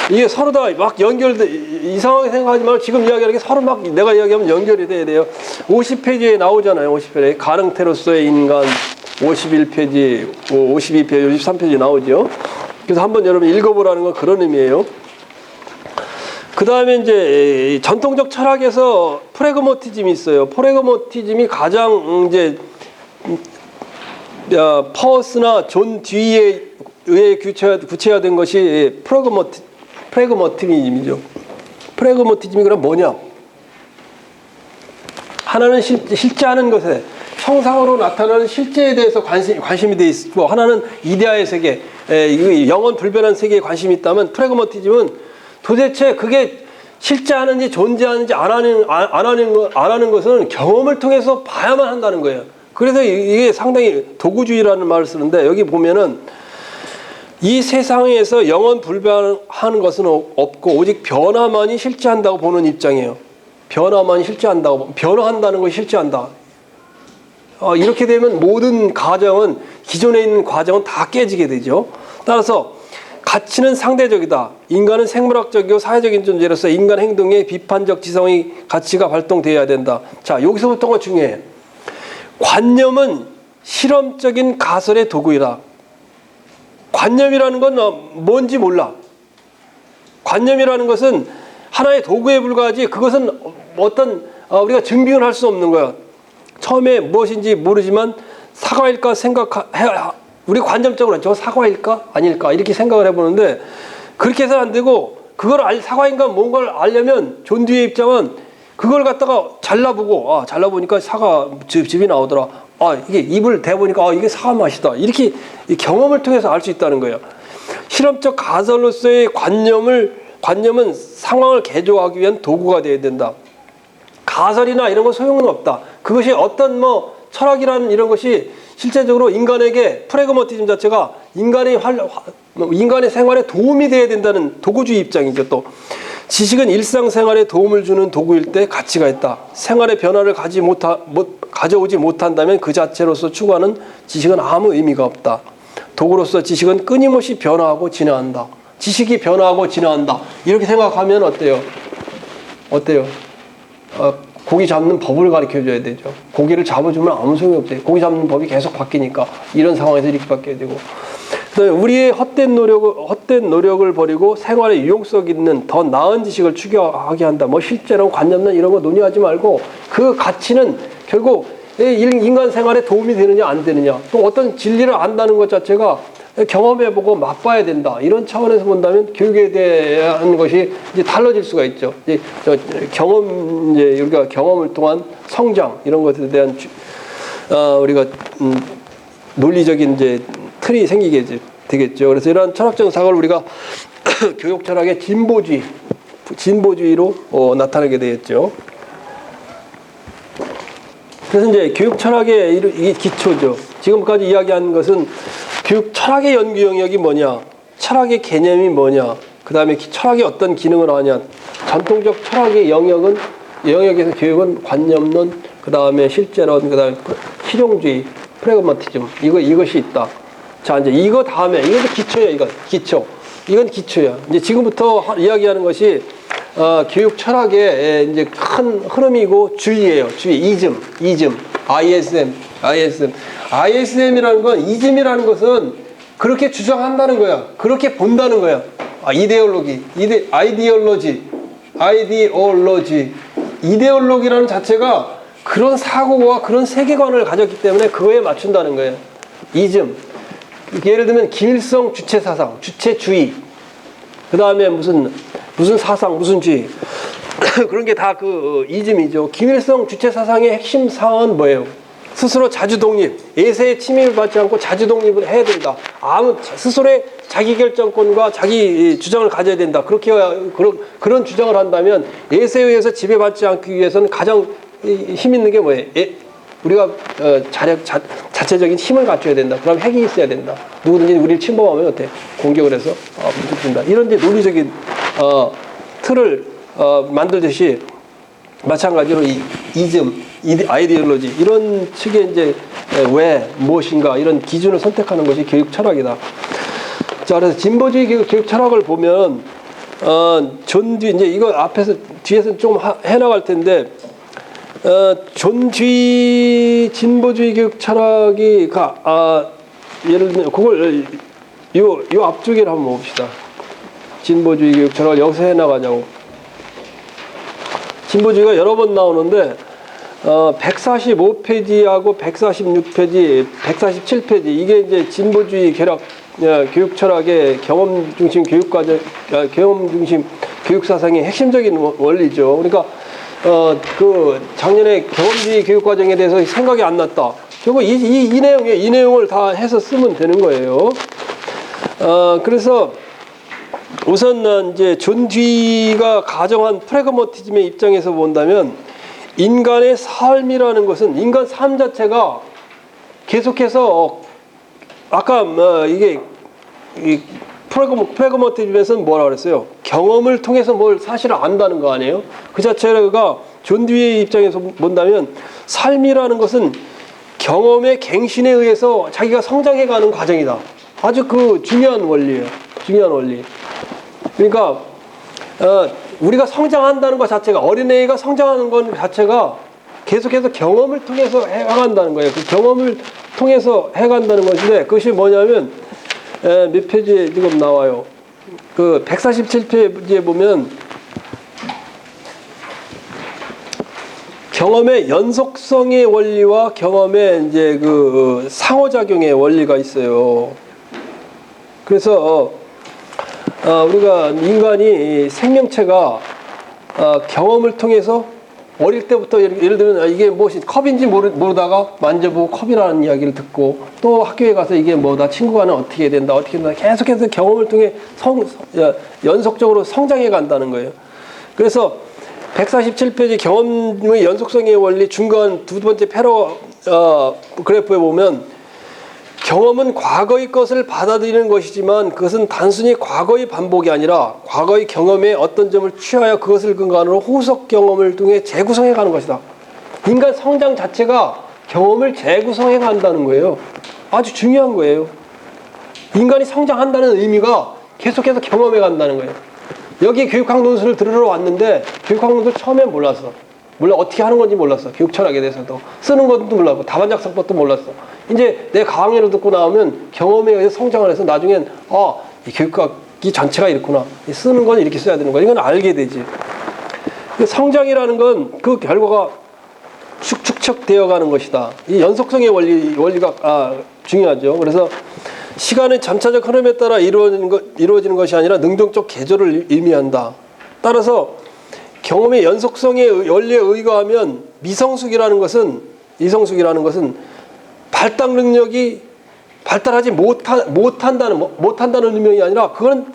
이게 서로 다 막 이상하게 생각하지 말고 지금 이야기하는 게 서로 막 내가 이야기하면 연결이 돼야 돼요. 50페이지에 나오잖아요. 50페이지에. 가능태로서의 인간 51페이지, 52페이지, 53페이지 나오죠. 그래서 한번 여러분 읽어보라는 건 그런 의미예요. 그 다음에 이제 전통적 철학에서 프래그마티즘이 있어요. 프래그마티즘이 가장 이제 퍼스나 존 듀이에 의해 구체화된 것이 프래그마티즘이죠. 프래그마티즘이 그럼 뭐냐? 하나는 실제하는 것에 형상으로 나타나는 실제에 대해서 관심이 돼 있고, 하나는 이데아의 세계, 영원 불변한 세계에 관심이 있다면 프래그마티즘은 도대체 그게 실제하는지 존재하는지 안 하는 것은 경험을 통해서 봐야만 한다는 거예요. 그래서 이게 상당히 도구주의라는 말을 쓰는데, 여기 보면은 이 세상에서 영원 불변하는 것은 없고 오직 변화만이 실제한다고 보는 입장이에요. 변화한다는 것이 실제한다. 이렇게 되면 모든 가정은, 기존에 있는 과정은 다 깨지게 되죠. 따라서 가치는 상대적이다. 인간은 생물학적이고 사회적인 존재로서 인간 행동에 비판적 지성의 가치가 발동되어야 된다. 자, 여기서부터가 중요해. 관념은 실험적인 가설의 도구이다. 관념이라는 건 뭔지 몰라. 관념이라는 것은 하나의 도구에 불과하지 그것은 어떤 우리가 증빙을 할 수 없는 거야. 처음에 무엇인지 모르지만 사과일까 우리 관점적으로 저 사과일까 아닐까 이렇게 생각을 해보는데 그렇게 해서는 안 되고 그걸 사과인가 뭔가를 알려면 존 듀이의 입장은 그걸 갖다가 잘라보고 잘라보니까 사과 즙이 나오더라. 이게 입을 대보니까 이게 사과 맛이다. 이렇게 경험을 통해서 알 수 있다는 거예요. 실험적 가설로서의 관념은 상황을 개조하기 위한 도구가 되어야 된다. 가설이나 이런 거 소용은 없다. 그것이 어떤 철학이라는 이런 것이 실제적으로 인간에게 프래그마티즘 자체가 인간의 생활에 도움이 돼야 된다는 도구주의 입장이죠. 또 지식은 일상생활에 도움을 주는 도구일 때 가치가 있다. 생활의 변화를 가져오지 못한다면 그 자체로서 추구하는 지식은 아무 의미가 없다. 도구로서 지식은 끊임없이 변화하고 진화한다. 지식이 변화하고 진화한다. 이렇게 생각하면 어때요? 고기 잡는 법을 가르쳐줘야 되죠. 고기를 잡아주면 아무 소용이 없대요. 고기 잡는 법이 계속 바뀌니까 이런 상황에서 이렇게 바뀌어야 되고. 그다음에 우리의 헛된 노력을 버리고 생활에 유용성 있는 더 나은 지식을 추구하게 한다. 실제론 관념론 이런 거 논의하지 말고 그 가치는 결국 인간 생활에 도움이 되느냐 안 되느냐 또 어떤 진리를 안다는 것 자체가 경험해보고 맛봐야 된다. 이런 차원에서 본다면 교육에 대한 것이 이제 달라질 수가 있죠. 우리가 경험을 통한 성장 이런 것에 대한 우리가 논리적인 틀이 생기게 되겠죠. 그래서 이러한 철학적 사고를 우리가 교육 철학의 진보주의로 나타내게 되겠죠. 그래서 이제 교육 철학의 이게 기초죠. 지금까지 이야기한 것은 교육 철학의 연구 영역이 뭐냐, 철학의 개념이 뭐냐, 그 다음에 철학이 어떤 기능을 하냐. 전통적 철학의 영역에서 교육은 관념론, 그 다음에 실제론, 그 다음에 실용주의, 프래그마티즘 이것이 있다. 자, 이제 이거 다음에 이것도 기초야. 이건 기초야. 이제 지금부터 이야기하는 것이 교육 철학의 이제 큰 흐름이고 주의예요. 이즘, ISM이라는 건 이즘이라는 것은 그렇게 주장한다는 거야. 그렇게 본다는 거야. 이데올로기라는 자체가 그런 사고와 그런 세계관을 가졌기 때문에 그거에 맞춘다는 거예요. 이즘. 예를 들면 김일성 주체 사상, 주체주의. 그 다음에 무슨 사상, 무슨 주의. 그런 게 다 이즘이죠. 김일성 주체 사상의 핵심 사항은 뭐예요? 스스로 자주독립, 예세의 침입을 받지 않고 자주독립을 해야 된다. 스스로의 자기결정권과 자기 주장을 가져야 된다. 그런 주장을 한다면 예세에 의해서 지배받지 않기 위해서는 가장 힘 있는 게 뭐예요? 우리가 자체적인 힘을 갖춰야 된다. 그럼 핵이 있어야 된다. 누구든지 우리를 침범하면 어때? 공격을 해서 무섭습니다. 이런 이제 논리적인 틀을 만들듯이 마찬가지로 아이디올로지 이런 측의 이제 무엇인가 이런 기준을 선택하는 것이 교육 철학이다. 자, 그래서 진보주의 교육 철학을 보면 이제 이거 뒤에서 좀 해나갈 텐데 진보주의 교육 철학이 예를 들면 그걸 요 앞쪽에를 한번 봅시다. 진보주의 교육 철학을 여기서 해나가자고. 진보주의가 여러 번 나오는데 145페이지하고 146페이지, 147페이지 이게 이제 진보주의 교육 철학의 경험 중심 교육 사상의 핵심적인 원리죠. 그러니까 작년에 경험주의 교육 과정에 대해서 생각이 안 났다. 결국 이 내용을 다 해서 쓰면 되는 거예요. 그래서 우선 이제 존 듀이가 가정한 프래그마티즘의 입장에서 본다면 인간의 삶이라는 것은 인간 삶 자체가 계속해서 아까 이게 프래그마티즘에서는 뭐라 그랬어요? 경험을 통해서 뭘 사실을 안다는 거 아니에요? 그 자체가 존 듀이의 입장에서 본다면 삶이라는 것은 경험의 갱신에 의해서 자기가 성장해가는 과정이다. 아주 중요한 원리예요. 중요한 원리. 그러니까 우리가 성장한다는 것 자체가 어린애가 성장하는 것 자체가 계속해서 경험을 통해서 해간다는 거예요. 그 경험을 통해서 해간다는 것인데 그것이 뭐냐면 몇 페이지에 지금 나와요. 147페이지에 보면 경험의 연속성의 원리와 경험의 이제 그 상호작용의 원리가 있어요. 그래서 우리가 인간이 생명체가 경험을 통해서 어릴 때부터 예를 들면 이게 무엇이 컵인지 모르다가 만져보고 컵이라는 이야기를 듣고 또 학교에 가서 이게 뭐다 친구와는 어떻게 해야 된다 어떻게 된다 계속해서 경험을 통해 연속적으로 성장해 간다는 거예요. 그래서 147페이지 경험의 연속성의 원리 중간 두 번째 그래프에 보면 경험은 과거의 것을 받아들이는 것이지만 그것은 단순히 과거의 반복이 아니라 과거의 경험의 어떤 점을 취하여 그것을 근간으로 후속 경험을 통해 재구성해 가는 것이다. 인간 성장 자체가 경험을 재구성해 간다는 거예요. 아주 중요한 거예요. 인간이 성장한다는 의미가 계속해서 경험해 간다는 거예요. 여기 교육학 논술을 들으러 왔는데 교육학 논술 처음엔 몰랐어. 어떻게 하는 건지 몰랐어. 교육 철학에 대해서도. 쓰는 것도 몰랐고 다반작성법도 몰랐어. 이제 내 강의를 듣고 나오면 경험에 의해서 성장을 해서 나중엔 이 교육학이 전체가 이렇구나. 쓰는 건 이렇게 써야 되는 거야. 이건 알게 되지. 성장이라는 건 그 결과가 축적되어 가는 것이다. 이 연속성의 원리가 중요하죠. 그래서 시간의 점차적 흐름에 따라 이루어지는 것이 아니라 능동적 계절을 의미한다. 따라서 경험의 연속성의 원리에 의거하면 이성숙이라는 것은 발달 능력이 발달하지 못한다는 의미가 아니라 그건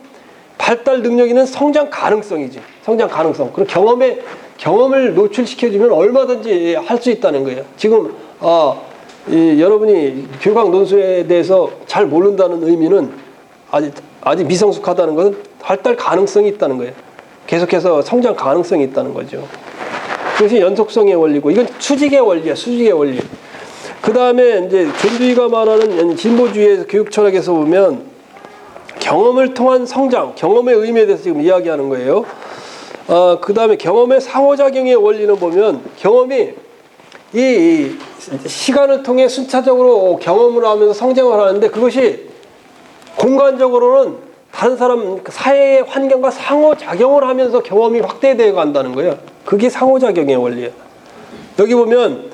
발달 능력에는 성장 가능성이지. 성장 가능성. 그리고 경험을 노출시켜주면 얼마든지 할 수 있다는 거예요. 지금 여러분이 교육학 논술에 대해서 잘 모른다는 의미는 아직 미성숙하다는 것은 발달 가능성이 있다는 거예요. 계속해서 성장 가능성이 있다는 거죠. 그것이 연속성의 원리고 이건 수직의 원리야. 수직의 원리. 그 다음에 이제 존 듀이가 말하는 진보주의에서 교육 철학에서 보면 경험을 통한 성장, 경험의 의미에 대해서 지금 이야기하는 거예요. 그 다음에 경험의 상호작용의 원리는 보면 경험이 이 시간을 통해 순차적으로 경험을 하면서 성장을 하는데 그것이 공간적으로는 다른 사람 사회의 환경과 상호작용을 하면서 경험이 확대되어 간다는 거예요. 그게 상호작용의 원리예요. 여기 보면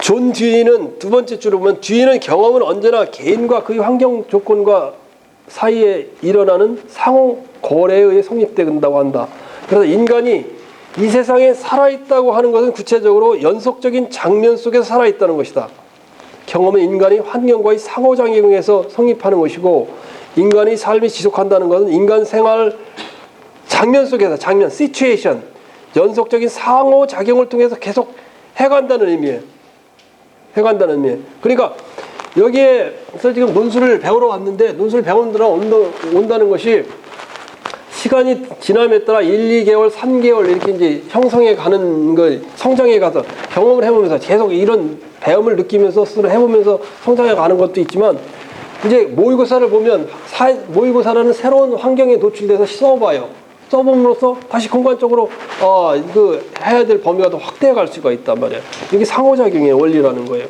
존 듀이는 두 번째 줄을 보면 듀이는 경험은 언제나 개인과 그의 환경 조건과 사이에 일어나는 상호 거래에 의해 성립된다고 한다. 그래서 인간이 이 세상에 살아있다고 하는 것은 구체적으로 연속적인 장면 속에서 살아있다는 것이다. 경험은 인간이 환경과의 상호작용에서 성립하는 것이고 인간의 삶이 지속한다는 것은 인간 생활 장면 속에서 시츄에이션 연속적인 상호작용을 통해서 계속 해간다는 의미예요. 그러니까 여기에서 지금 논술을 배우러 왔는데 논술을 배우느라 온다는 것이 시간이 지남에 따라 1, 2개월, 3개월 이렇게 이제 형성해 가는 걸 성장해 가서 경험을 해보면서 계속 이런 배움을 느끼면서 해보면서 성장해 가는 것도 있지만 이제 모의고사를 보면 모의고사라는 새로운 환경에 노출돼서 써봐요. 써봄으로써 다시 공간적으로 해야 될 범위가 더 확대해 갈 수가 있단 말이에요. 이게 상호작용의 원리라는 거예요.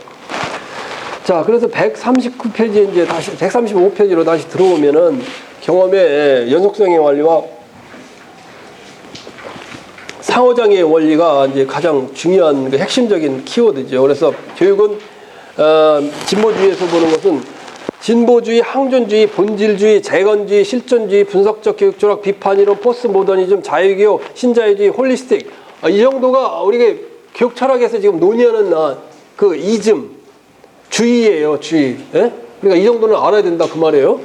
자, 그래서 139페이지에 이제 다시 135페이지로 다시 들어오면은 경험의 연속성의 원리와 상호작용의 원리가 이제 가장 중요한 핵심적인 키워드죠. 그래서 교육은 진보주의에서 보는 것은 진보주의, 항존주의, 본질주의, 재건주의, 실존주의, 분석적 교육 철학, 비판이론, 포스트모더니즘, 자유교육, 신자유주의, 홀리스틱 이 정도가 우리가 교육 철학에서 지금 논의하는 그 이즘, 주의예요, 주의. 예? 그러니까 이 정도는 알아야 된다 그 말이에요.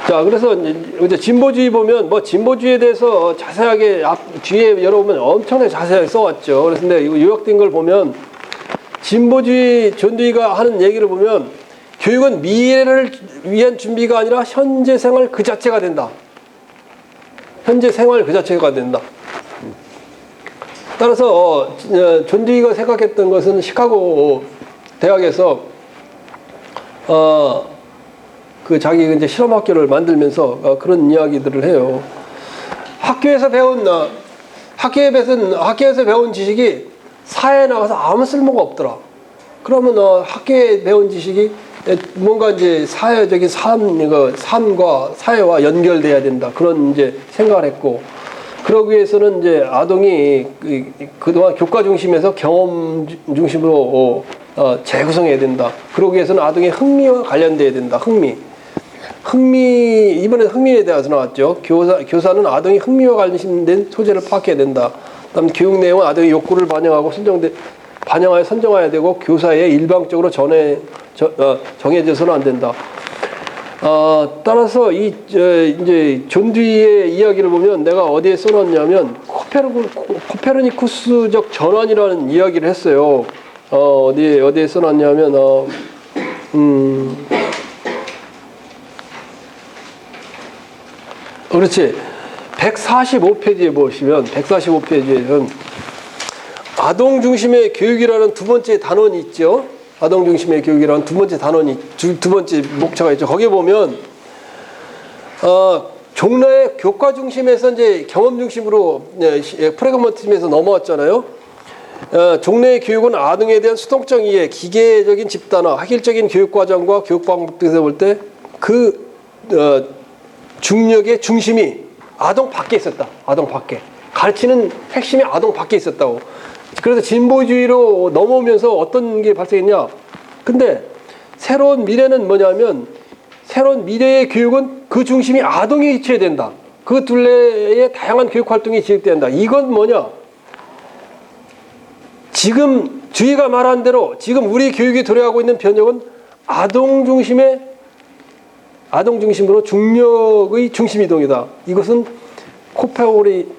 자, 그래서 이제 진보주의 보면 진보주의에 대해서 자세하게 뒤에 열어보면 엄청나게 자세하게 써왔죠. 그래서 근데 이거 요약된 걸 보면 진보주의 존 듀이가 하는 얘기를 보면 교육은 미래를 위한 준비가 아니라 현재 생활 그 자체가 된다. 현재 생활 그 자체가 된다. 따라서 존 듀이가 생각했던 것은 시카고 대학에서 그 자기 이제 실험학교를 만들면서 그런 이야기들을 해요. 학교에서 배운 지식이 사회에 나가서 아무 쓸모가 없더라. 그러면 학교에 배운 지식이 뭔가 이제 사회적인 삶과 사회와 연결돼야 된다. 그런 이제 생각을 했고, 그러기 위해서는 이제 아동이 그동안 교과 중심에서 경험 중심으로 재구성해야 된다. 그러기 위해서는 아동의 흥미와 관련돼야 된다. 이번에 흥미에 대해서 나왔죠. 교사는 아동의 흥미와 관련된 소재를 파악해야 된다. 그다음 교육 내용은 아동의 욕구를 반영하고 반영하여 선정해야 되고 교사에 일방적으로 정해져서는 안 된다. 따라서 이제 존 듀이의 이야기를 보면 내가 어디에 써놨냐면 코페르니쿠스적 전환이라는 이야기를 했어요. 어디에 써놨냐면 그렇지. 145페이지에 보시면 145페이지에는 아동 중심의 교육이라는 두 번째 단원이 있죠. 아동 중심의 교육이라는 두 번째 목차가 있죠. 거기에 보면 종래의 교과 중심에서 이제 경험 중심으로 프래그마티즘에서 넘어왔잖아요. 종래의 교육은 아동에 대한 수동적 이해, 기계적인 집단화, 학일적인 교육 과정과 교육 방법 등에서 볼 때 그 중력의 중심이 아동 밖에 있었다. 아동 밖에. 가르치는 핵심이 아동 밖에 있었다고. 그래서 진보주의로 넘어오면서 어떤 게 발생했냐. 근데 새로운 미래는 뭐냐면 새로운 미래의 교육은 그 중심이 아동에 위치해야 된다. 그 둘레의 다양한 교육 활동이 지속된다. 이건 뭐냐. 지금 주의가 말한 대로 지금 우리 교육이 도래하고 있는 변혁은 아동 중심으로 중력의 중심 이동이다. 이것은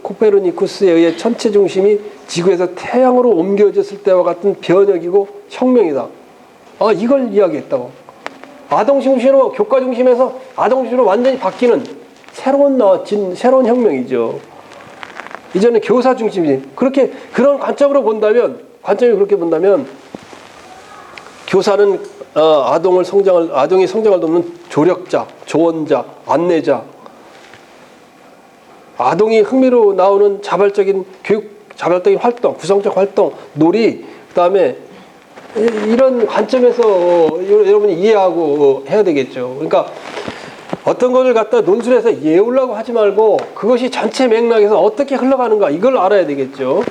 코페르니쿠스에 의해 천체 중심이 지구에서 태양으로 옮겨졌을 때와 같은 변혁이고 혁명이다. 이걸 이야기했다고. 아동 중심으로 교과 중심에서 아동 중심으로 완전히 바뀌는 새로운 혁명이죠. 이제는 교사 중심이 그런 관점이 그렇게 본다면 교사는 아동의 성장을 돕는 조력자, 조언자, 안내자, 아동이 흥미로 나오는 자발적인 활동, 구성적 활동, 놀이, 그다음에 이런 관점에서 여러분이 이해하고 해야 되겠죠. 그러니까 어떤 것을 갖다 논술에서 예우려고 하지 말고 그것이 전체 맥락에서 어떻게 흘러가는가 이걸 알아야 되겠죠.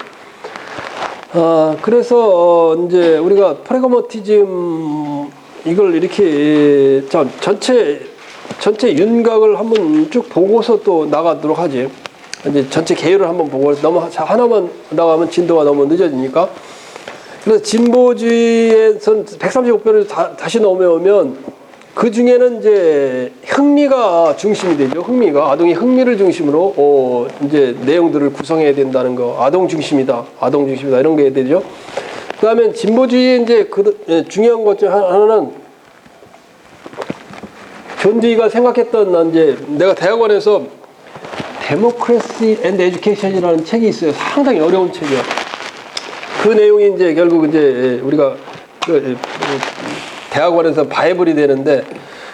그래서 이제 우리가 프래그마티즘 이걸 이렇게 전체 윤곽을 한번 쭉 보고서 또 나가도록 하지. 이제 전체 계율을 한번 보고 너무 하나만 나가면 진도가 너무 늦어지니까. 그래서 진보주의에선 135페이지를 다시 넘어오면 그 중에는 이제 흥미가 중심이 되죠. 아동이 흥미를 중심으로 이제 내용들을 구성해야 된다는 거. 아동 중심이다 이런 게 되죠. 그다음에 진보주의의 이제 중요한 것 중 하나는 존 듀이가 생각했던 이제 내가 대학원에서 데모크래시 앤드 에듀케이션이라는 책이 있어요. 상당히 어려운 책이야. 그 내용이 이제 결국 이제 우리가 대학원에서 바이블이 되는데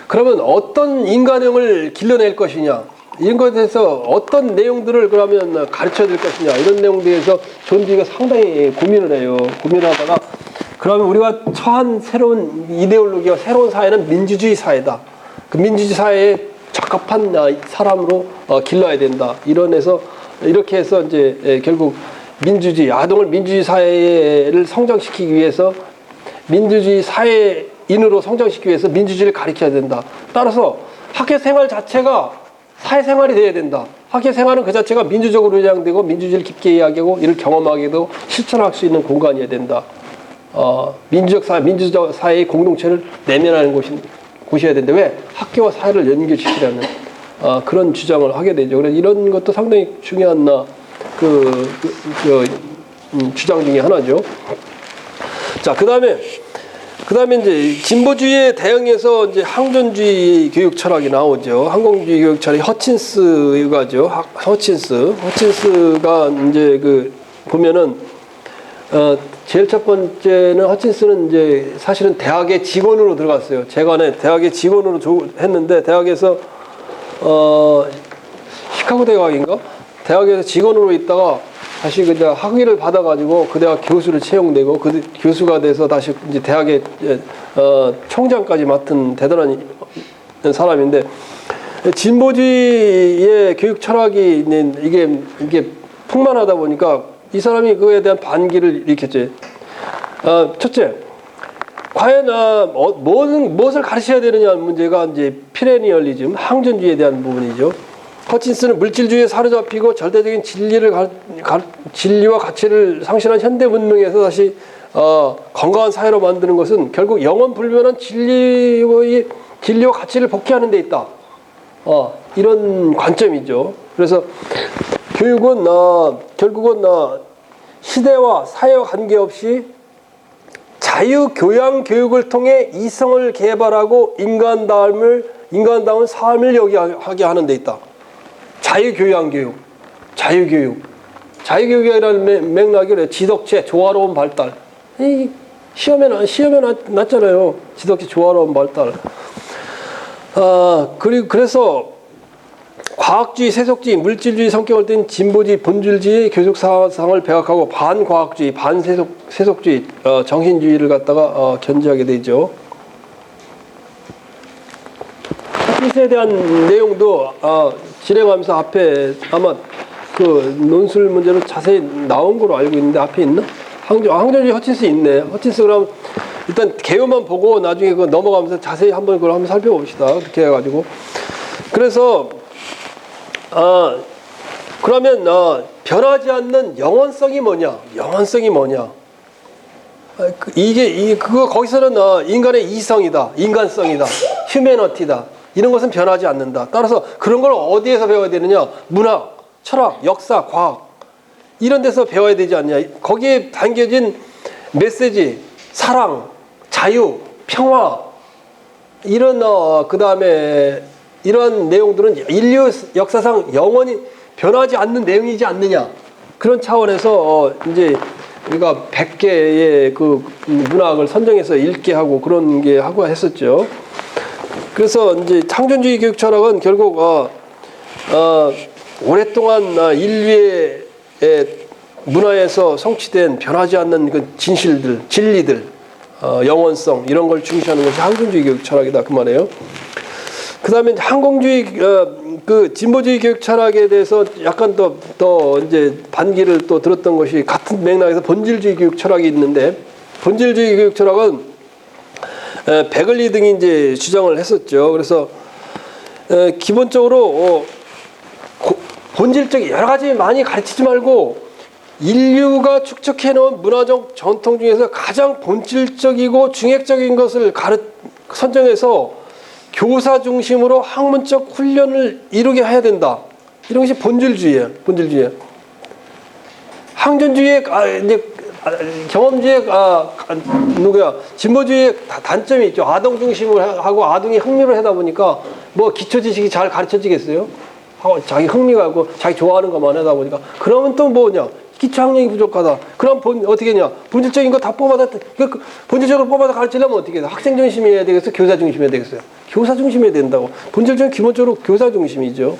그러면 어떤 인간형을 길러낼 것이냐 이런 것에 대해서 어떤 내용들을 그러면 가르쳐야 될 것이냐 이런 내용에 대해서 존 듀이가 상당히 고민을 해요. 고민을 하다가 그러면 우리가 처한 새로운 이데올로기와 새로운 사회는 민주주의 사회다. 그 민주주의 사회에 적합한 사람으로 길러야 된다. 이렇게 해서 이제 결국 아동을 민주주의 사회를 성장시키기 위해서 민주주의 사회인으로 성장시키기 위해서 민주주의를 가르쳐야 된다. 따라서 학교 생활 자체가 사회생활이 돼야 된다. 학교 생활은 그 자체가 민주적으로 위장되고 민주주의를 깊게 이야기하고 이를 경험하게도 실천할 수 있는 공간이어야 된다. 민주적 사회의 공동체를 내면하는 곳이어야 되는데 왜? 학교와 사회를 연결시키려는 그런 주장을 하게 되죠. 그래서 이런 것도 상당히 중요한 주장 중에 하나죠. 자, 그다음에 이제 진보주의에 대응해서 이제 항존주의 교육 철학이 나오죠. 항공주의 교육 철학이 허친스가죠. 허친스가 이제 보면은 제일 첫 번째는 허친스는 이제 사실은 대학의 직원으로 들어갔어요. 재간에 대학의 직원으로 했는데 대학에서 시카고 대학인가? 대학에서 직원으로 있다가 다시 그냥 학위를 받아가지고 그 대학 교수를 채용되고 그 교수가 돼서 다시 이제 대학의 총장까지 맡은 대단한 사람인데 진보주의의 교육 철학이 있는 이게 풍만하다 보니까 이 사람이 그에 대한 반기를 일으켰죠. 첫째, 과연 무엇을 가르쳐야 되느냐 문제가 이제 피레니얼리즘, 항전주의에 대한 부분이죠. 허친스는 물질주의에 사로잡히고 절대적인 진리와 가치를 상실한 현대 문명에서 다시 건강한 사회로 만드는 것은 결국 영원 불변한 진리와 가치를 복귀하는 데 있다. 이런 관점이죠. 그래서 교육은 결국은 시대와 사회와 관계없이 자유교양 교육을 통해 이성을 개발하고 인간다운 삶을 여기하게 하는 데 있다. 자유교양 교육, 자유교육이라는 맥락이 지덕체, 조화로운 발달. 시험에 났잖아요. 지덕체, 조화로운 발달. 그래서 과학주의, 세속주의, 물질주의 성격을 띤 진보주의, 본질주의 교육 사상을 배격하고 반과학주의, 반세속주의, 정신주의를 갖다가 견지하게 되죠. 에 대한 내용도 진행하면서 앞에 아마 그 논술 문제로 자세히 나온 걸로 알고 있는데 앞에 있나? 항전주의 허친스 있네. 허친스 그럼 일단 개요만 보고 나중에 그거 넘어가면서 자세히 한번 그걸 한번 살펴봅시다. 그렇게 해가지고 그래서 그러면 변하지 않는 영원성이 뭐냐? 그거 거기서는 인간의 이성이다, 인간성이다, 휴메너티다. 이런 것은 변하지 않는다. 따라서 그런 걸 어디에서 배워야 되느냐? 문학, 철학, 역사, 과학 이런 데서 배워야 되지 않냐? 거기에 담겨진 메시지, 사랑, 자유, 평화 이런 그 다음에 이러한 내용들은 인류 역사상 영원히 변하지 않는 내용이지 않느냐? 그런 차원에서 이제 우리가 100개의 그 문학을 선정해서 읽게 하고 그런 게 하고 했었죠. 그래서 이제 항전주의 교육 철학은 결국 오랫동안 인류의 문화에서 성취된 변하지 않는 그 진리들, 영원성 이런 걸 중시하는 것이 항전주의 교육 철학이다 그 말이에요. 그다음에 항공주의 그 진보주의 교육 철학에 대해서 약간 더 이제 반기를 또 들었던 것이 같은 맥락에서 본질주의 교육 철학이 있는데 본질주의 교육 철학은 베글리 등이 이제 주장을 했었죠. 그래서 기본적으로 본질적 여러 가지 많이 가르치지 말고 인류가 축적해놓은 문화적 전통 중에서 가장 본질적이고 중핵적인 것을 선정해서 교사 중심으로 학문적 훈련을 이루게 해야 된다. 이런 것이 본질주의예요. 항전주의의 이제 경험주의 진보주의의 단점이 있죠. 아동 중심을 하고 아동이 흥미를 하다 보니까 뭐 기초 지식이 잘 가르쳐지겠어요? 자기 흥미가 있고 자기 좋아하는 것만 하다 보니까 그러면 또 뭐냐? 기초 학력이 부족하다. 그럼 어떻게 했냐? 본질적인 거 다 본질적으로 뽑아서 가르치려면 어떻게 해야 돼? 학생 중심이어야 되겠어? 교사 중심이어야 되겠어요? 교사 중심이어야 된다고. 본질적인 기본적으로 교사 중심이죠.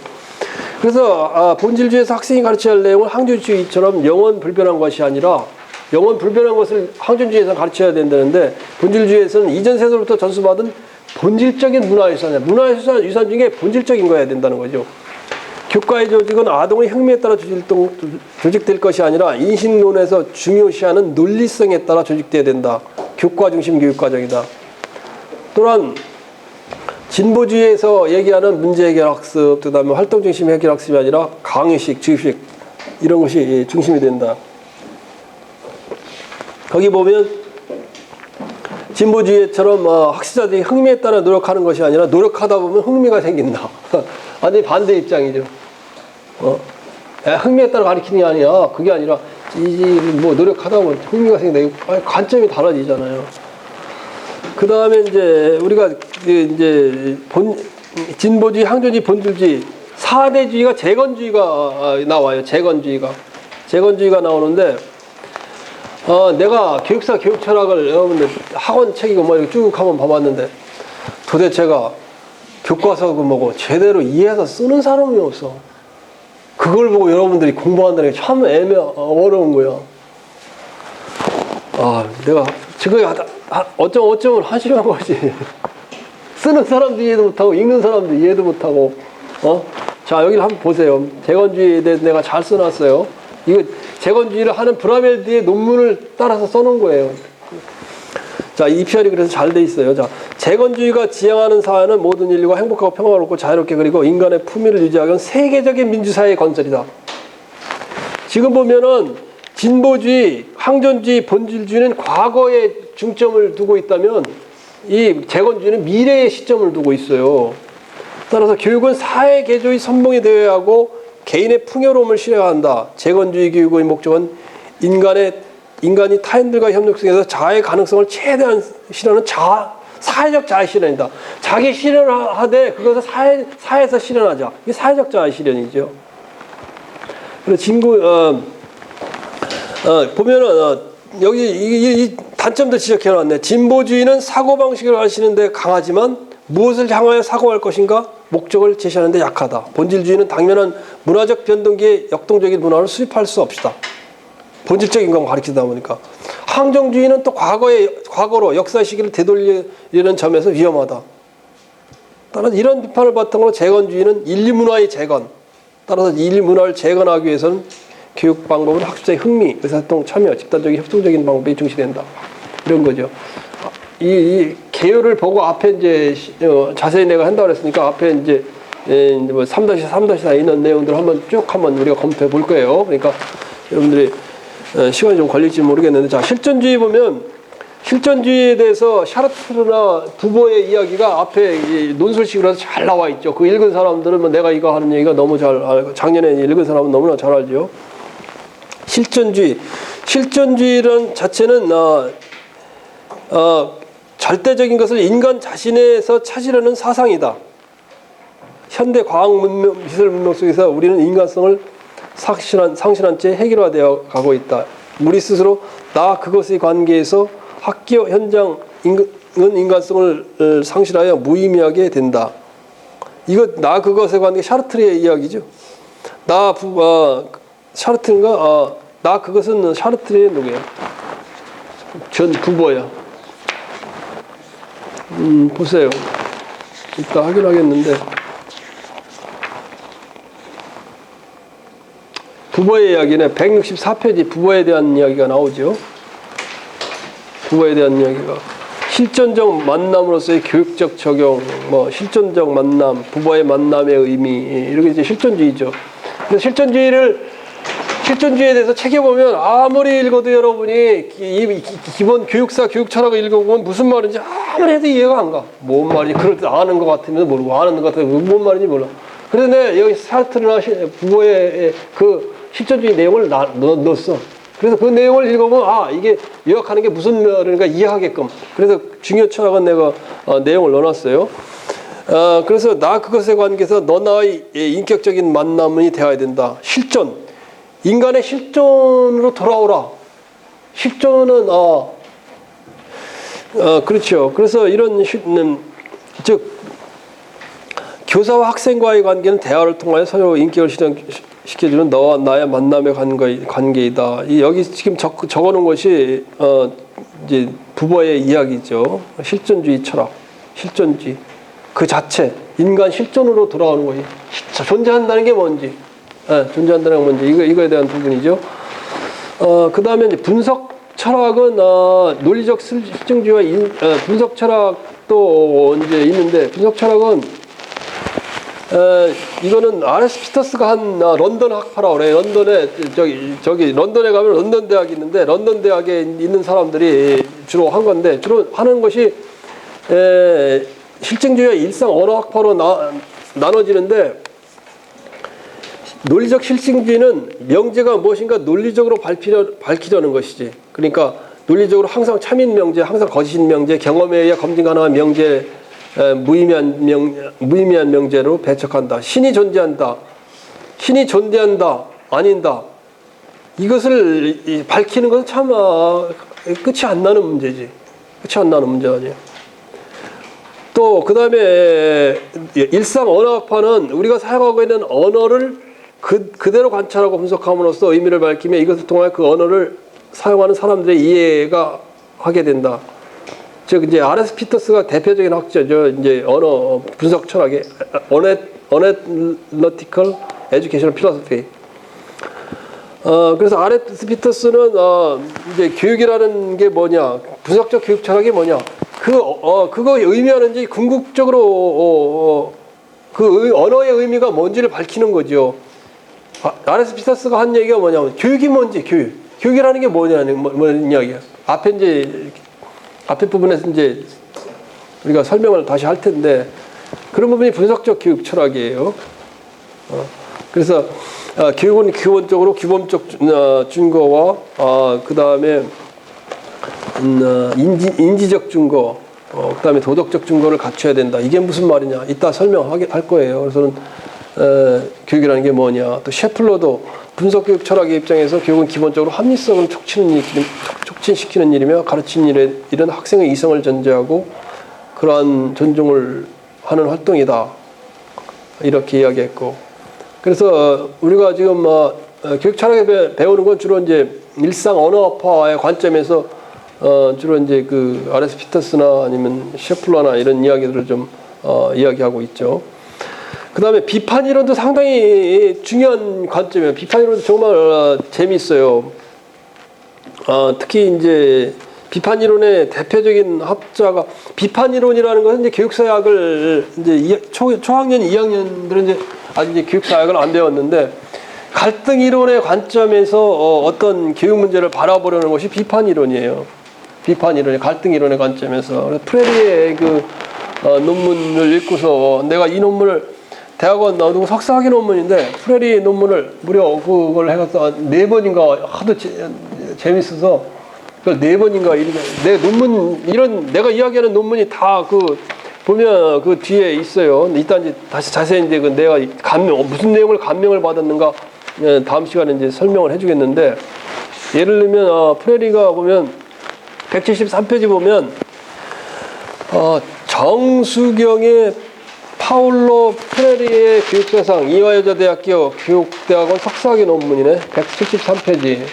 그래서 본질주의에서 학생이 가르쳐야 할 내용은 항전주의처럼 영원 불변한 것이 아니라 영원 불변한 것을 항전주의에서 가르쳐야 된다는데 본질주의에서는 이전 세대로부터 전수받은 본질적인 문화유산이야. 문화유산 중에 본질적인 거여야 된다는 거죠. 교과의 조직은 아동의 흥미에 따라 조직될 것이 아니라 인식론에서 중요시하는 논리성에 따라 조직돼야 된다. 교과 중심 교육과정이다. 또한 진보주의에서 얘기하는 문제 해결 학습, 그다음에 활동 중심 해결 학습이 아니라 강의식, 주입식 이런 것이 중심이 된다. 거기 보면 진보주의처럼 학습자들이 흥미에 따라 노력하는 것이 아니라 노력하다 보면 흥미가 생긴다. 완전히 반대 입장이죠. 흥미에 따라 가르치는 게 아니야. 그게 아니라 뭐 노력하다 보면 흥미가 생긴다. 관점이 달라지잖아요. 그 다음에 이제 우리가 이제 진보주의, 항전주의, 본질주의, 4대주의가 재건주의가 나와요. 재건주의가 나오는데 내가 교육사 교육 철학을 여러분들 학원 책이고 뭐 이렇게 쭉 한번 봐봤는데 도대체가 교과서고 뭐고 제대로 이해해서 쓰는 사람이 없어. 그걸 보고 여러분들이 공부한다는 게 참 어려운 거야. 내가 지금 어쩌면 한심한 거지. 쓰는 사람도 이해도 못하고 읽는 사람도 이해도 못하고 자, 여기를 한번 보세요. 재건주의에 대해서 내가 잘 써놨어요. 이거 재건주의를 하는 브라멜드의 논문을 따라서 써놓은 거예요. 자, EPR이 그래서 잘 돼 있어요. 자, 재건주의가 지향하는 사회는 모든 인류가 행복하고 평화롭고 자유롭게 그리고 인간의 품위를 유지하기 위한 세계적인 민주사회의 건설이다. 지금 보면은 진보주의, 항전주의, 본질주의는 과거에 중점을 두고 있다면 이 재건주의는 미래에 시점을 두고 있어요. 따라서 교육은 사회 개조의 선봉이 되어야 하고 개인의 풍요로움을 실현한다. 재건주의 교육의 목적은 인간이 타인들과 협력 속에서 자아의 가능성을 최대한 실현하는 사회적 자아 실현이다. 자기 실현을 하되 그것을 사회에서 실현하자. 이게 사회적 자아 실현이죠. 그래서 보면은 여기 이 단점도 지적해놨네. 진보주의는 사고방식을 하시는데 강하지만 무엇을 향하여 사고할 것인가? 목적을 제시하는데 약하다. 본질주의는 당면한 문화적 변동기에 역동적인 문화를 수립할 수 없다. 본질적인 건 가르치다 보니까. 항정주의는 또 과거로 역사 시기를 되돌리려는 점에서 위험하다. 따라서 이런 비판을 바탕으로 재건주의는 인류 문화의 재건. 따라서 인류 문화를 재건하기 위해서는 교육 방법은 학습자의 흥미, 의사소통, 참여, 집단적인 협동적인 방법이 중시된다. 이런 거죠. 이 개요를 보고 앞에 이제 자세히 내가 한다고 그랬으니까 앞에 이제 뭐 3-3-4 이런 내용들 한번 우리가 검토해 볼 거예요. 그러니까 여러분들이 시간이 좀 걸릴지 모르겠는데, 자, 실존주의 보면 실존주의에 대해서 샤르트르나 두보의 이야기가 앞에 논술식으로 잘 나와 있죠. 그 읽은 사람들은 뭐 내가 이거 하는 얘기가 너무 잘 알고, 작년에 읽은 사람은 너무나 잘 알죠. 실존주의란 자체는 절대적인 것을 인간 자신에서 찾으려는 사상이다. 현대 과학 문명, 기술 문명 속에서 우리는 인간성을 상실한 채 해결화되어 가고 있다. 우리 스스로 나 그것의 관계에서 학교 현장 인간성을 상실하여 무의미하게 된다. 이거 나 그것의 관계 샤르트르의 이야기죠. 샤르트르인가? 나 그것은 샤르트르의 누구야? 전 두보야. 보세요. 이따 확인하겠는데. 부보의 이야기네. 164페이지 부보에 대한 이야기가 나오죠. 부보에 대한 이야기가. 실존적 만남으로서의 교육적 적용, 실존적 만남, 부보의 만남의 의미, 이렇게 이제 실존주의죠. 근데 실존주의에 대해서 책에 보면 아무리 읽어도 여러분이 기본 교육사 교육 철학을 읽어보면 무슨 말인지 아무리 해도 이해가 안 가. 뭔 말인지 그럴 때 아는 것 같으면 모르고 아는 것 같으면 뭔 말인지 몰라. 그래서 내가 여기 사르트르나 부보의 그 실존주의 내용을 넣었어. 그래서 그 내용을 읽어보면 이게 요약하는 게 무슨 말인가 이해하게끔. 그래서 중요 철학은 내가 내용을 넣어놨어요. 그래서 나 그것에 관계에서 너 나의 인격적인 만남이 되어야 된다. 실존. 인간의 실존으로 돌아오라. 실존은 그렇죠. 그래서 이런 즉 교사와 학생과의 관계는 대화를 통하여 서로 인격을 실현시켜주는 너와 나의 만남의 관계이다. 여기 지금 적어놓은 것이 이제 부보의 이야기죠. 실존주의 철학, 실존주의 그 자체, 인간 실존으로 돌아오는 거예요. 존재한다는 게 뭔지, 존재한다는 게 뭔지 이거에 대한 부분이죠. 그 다음에 이제 분석 철학은 논리적 실증주의와 분석 철학도 이제 있는데, 분석 철학은 이거는 R.S. 피터스가 한 런던 학파라고 그래. 런던에 저기 런던에 가면 런던 대학이 있는데 런던 대학에 있는 사람들이 주로 한 건데, 주로 하는 것이 실증주의와 일상 언어 학파로 나눠지는데, 논리적 실증주의는 명제가 무엇인가 논리적으로 밝히려는 것이지. 그러니까 논리적으로 항상 참인 명제, 항상 거짓 명제, 경험에 의해 검증 가능한 명제, 무의미한 명제로 배척한다. 신이 존재한다. 아닌다. 이것을 밝히는 것은 참 끝이 안 나는 문제지. 끝이 안 나는 문제 아니에요. 또 그 다음에 일상 언어학파는 우리가 사용하고 있는 언어를 그대로 관찰하고 분석함으로써 의미를 밝히며 이것을 통하여 그 언어를 사용하는 사람들의 이해가 하게 된다. 즉 이제 R.S. 피터스가 대표적인 학자죠. 이제 언어 분석 철학의 Analytical Educational Philosophy. 그래서 아레스 피터스는 이제 교육이라는 게 뭐냐, 분석적 교육 철학이 뭐냐, 그거 의미하는지 궁극적으로 그 언어의 의미가 뭔지를 밝히는 거죠. 아레스 피터스가 한 얘기가 뭐냐면 교육이 뭔지, 교육이라는 게 뭐냐는 이야기야. 앞에 부분에서 이제 우리가 설명을 다시 할 텐데 그런 부분이 분석적 교육 철학이에요. 그래서 교육은 기본적으로 규범적 증거와 그 다음에 인지적 증거, 그 다음에 도덕적 증거를 갖춰야 된다. 이게 무슨 말이냐? 이따 설명할 거예요. 그래서는 교육이라는 게 뭐냐? 또 셰플러도 분석교육 철학의 입장에서 교육은 기본적으로 합리성을 촉진시키는 일이며 가르치는 일은 학생의 이성을 전제하고 그러한 존중을 하는 활동이다. 이렇게 이야기했고, 그래서 우리가 지금 교육 철학에 배우는 건 주로 이제 일상 언어학파의 관점에서 주로 이제 그 아레스 피터스나 아니면 셰플러나 이런 이야기들을 좀 이야기하고 있죠. 그 다음에 비판 이론도 상당히 중요한 관점이에요. 비판 이론도 정말 재미있어요. 특히 이제 비판 이론의 대표적인 학자가, 비판 이론이라는 것은 이제 교육사학을 이제 초학년 2학년들은 이제 아직 이제 교육사학을 안 배웠는데 갈등 이론의 관점에서 어떤 교육 문제를 바라보려는 것이 비판 이론이에요. 비판 이론의 갈등 이론의 관점에서. 프레리의 그 논문을 읽고서 내가 이 논문을 대학원 나오고 석사학위 논문인데 프레리 논문을 무려 그걸 해서 4번인가 하도 재밌어서 그걸 4번인가 이렇게 내 논문 이런 내가 이야기하는 논문이 다 그 보면 그 뒤에 있어요. 일단 이제 다시 자세히 이제 그 내가 무슨 내용을 감명을 받았는가 다음 시간에 이제 설명을 해주겠는데, 예를 들면 프레리가 보면 173페이지 보면 정수경의 파울로 프레리의 교육사상 이화여자대학교 교육대학원 석사학위 논문이네. 173페이지.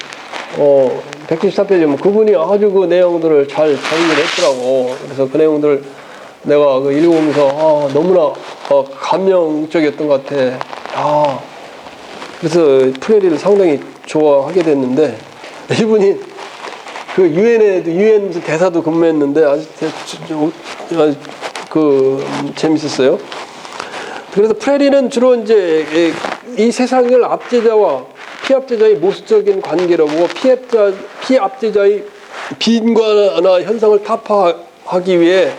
173페이지. 그분이 아주 그 내용들을 잘 정리를 했더라고. 그래서 그 내용들을 내가 그 읽으면서 너무나 감명적이었던 것 같아. 그래서 프레리를 상당히 좋아하게 됐는데, 이분이 그 유엔 대사도 근무했는데 아주 재밌었어요. 그래서 프레리는 주로 이제 이 세상을 압제자와 피압제자의 모순적인 관계로 보고 피압제자의 빈과나 현상을 타파하기 위해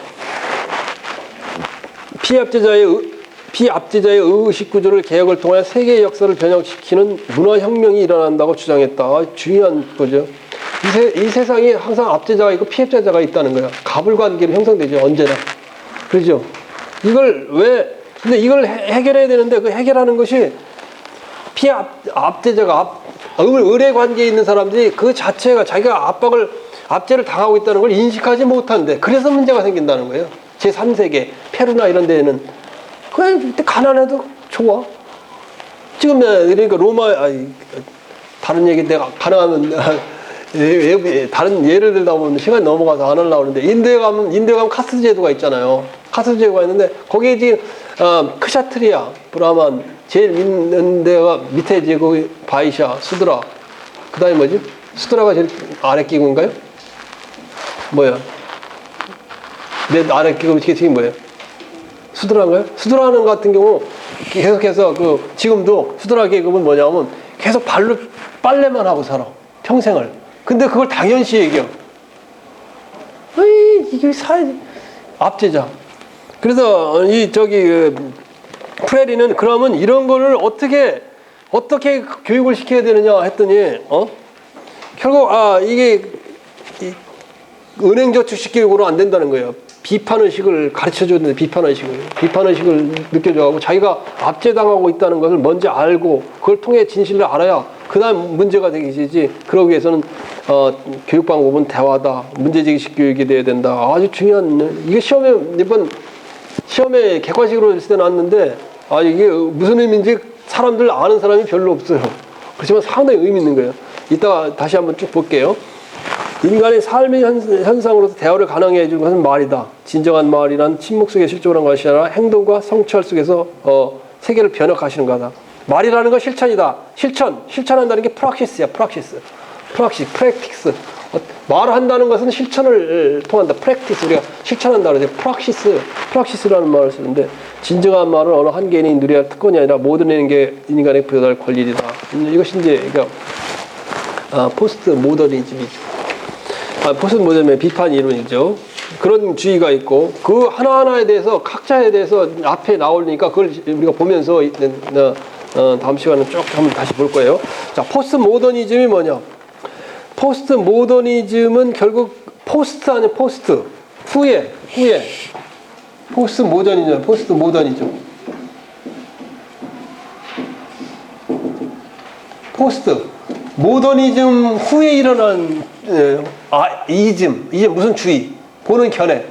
피압제자의 의식 구조를 개혁을 통해 세계의 역사를 변형시키는 문화혁명이 일어난다고 주장했다. 중요한 거죠. 이 세상에 항상 압제자가 있고 피해자가 있다는 거야. 가불관계로 형성되죠, 언제나. 그렇죠? 근데 이걸 해결해야 되는데 그 해결하는 것이 압제자가 의뢰 관계에 있는 사람들이 그 자체가 자기가 압제를 당하고 있다는 걸 인식하지 못하는데, 그래서 문제가 생긴다는 거예요. 제3세계, 페루나 이런 데에는 그냥 가난해도 좋아. 지금 그러니까 다른 얘기 내가 가능하면 다른 예를 들다 보면 시간이 넘어가서 안 하려고 하는데, 인도에 가면 카스트 제도가 있잖아요. 카스트 제도가 있는데 거기에 지금 크샤트리아, 브라만, 제일 있는 데가 밑에 이제 거기 바이샤, 수드라, 그 다음에 뭐지? 수드라가 제일 아래 기구인가요? 뭐야? 내 아래 기구 책이 뭐예요? 수드라인가요? 수드라는 같은 경우 계속해서 지금도 수드라 계급은 뭐냐면 계속 발로 빨래만 하고 살아, 평생을. 근데 그걸 당연시 얘기해. 이게 압제자. 그래서 프레리는 그러면 이런 거를 어떻게 교육을 시켜야 되느냐 했더니 결국 이게 은행저축식 교육으로 안 된다는 거예요. 비판의식을 가르쳐줘야 되는데 비판의식을 느껴줘가고 자기가 압제당하고 있다는 것을 먼저 알고 그걸 통해 진실을 알아야 그 다음 문제가 되기지. 그러기 위해서는 교육 방법은 대화다, 문제제기식 교육이 돼야 된다. 아주 중요한, 이게 시험에 객관식으로 했을 때 나왔는데 이게 무슨 의미인지 사람들 아는 사람이 별로 없어요. 그렇지만 상당히 의미 있는 거예요. 이따가 다시 한번 쭉 볼게요. 인간의 삶의 현상으로서 대화를 가능해 해줄 것은 말이다. 진정한 말이란 침묵 속에 실존한 것이 아니라 행동과 성취할 속에서 세계를 변혁하시는 거다. 말이라는 건 실천이다. 실천한다는 게 프락시스야. 프락시스, 프랙티스. 말을 한다는 것은 실천을 통한다. 프랙티스, 우리가 실천한다 그러죠. 프락시스라는 말을 쓰는데, 진정한 말은 어느 한 개인이 누려야 할 특권이 아니라 모든 인간의 부여할 권리이다. 이것이 이제 그러니까 포스트 모더니즘이죠. 포스트 모더니즘의 비판 이론이죠. 그런 주의가 있고, 그 하나하나에 대해서 각자에 대해서 앞에 나오니까 그걸 우리가 보면서 다음 시간에 쭉 한번 다시 볼 거예요. 자, 포스트 모더니즘이 뭐냐? 포스트 모더니즘은 결국 포스트 아니야, 포스트. 후에. 포스트 모더니즘. 포스트. 모더니즘 후에 일어난, 이즘 무슨 주의? 보는 견해.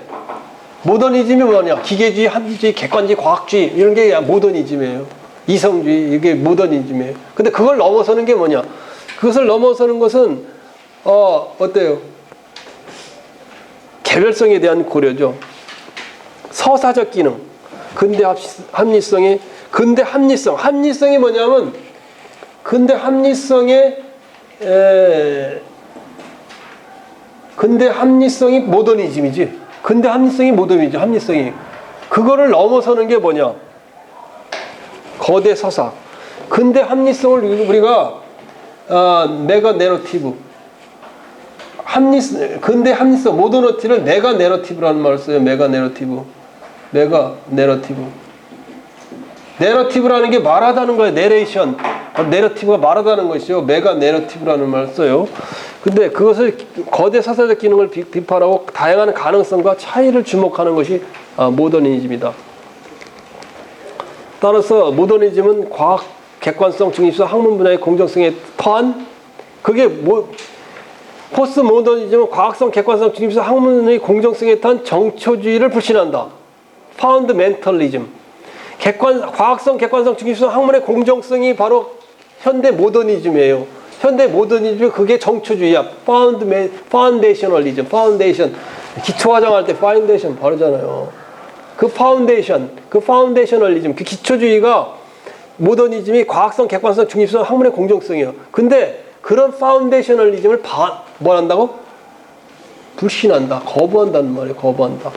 모더니즘이 뭐냐? 기계주의, 합리주의, 객관주의, 과학주의, 이런 게 모더니즘이에요. 이성주의, 이게 모더니즘이에요. 근데 그걸 넘어서는 게 뭐냐? 그것을 넘어서는 것은, 어때요? 개별성에 대한 고려죠. 서사적 기능, 근대 합리성이, 합리성이 뭐냐면, 근대 합리성이 모더니즘이지. 합리성이. 그거를 넘어서는 게 뭐냐? 거대 서사. 근대 합리성을 우리가 메가 내러티브. 근대 합리성, 모더니티를 메가 내러티브라는 말을 써요. 메가 내러티브. 내러티브라는 게 말하다는 거예요. 내러티브가 말하다는 것이요. 메가 내러티브라는 말을 써요. 근데 그것을 거대 서사적 기능을 비판하고 다양한 가능성과 차이를 주목하는 것이 모더니즘이다. 따라서 모더니즘은 과학, 객관성, 중립성, 학문 분야의 공정성에 더한, 그게 포스트 모더니즘은 과학성, 객관성, 중립성, 학문의 공정성에 더한 정초주의를 불신한다. 파운드멘털리즘. 과학성, 객관성, 중립성, 학문의 공정성이 바로 현대 모더니즘이에요. 현대 모더니즘, 그게 정초주의야. 파운데이셔널리즘. 기초화정할 때 파운데이션 바르잖아요. 그 파운데이셔널리즘, 그 기초주의가 모더니즘이 과학성, 객관성, 중립성, 학문의 공정성이에요. 근데 그런 파운데이셔널리즘을 뭘 한다고? 불신한다. 거부한다는 말이에요. 거부한다.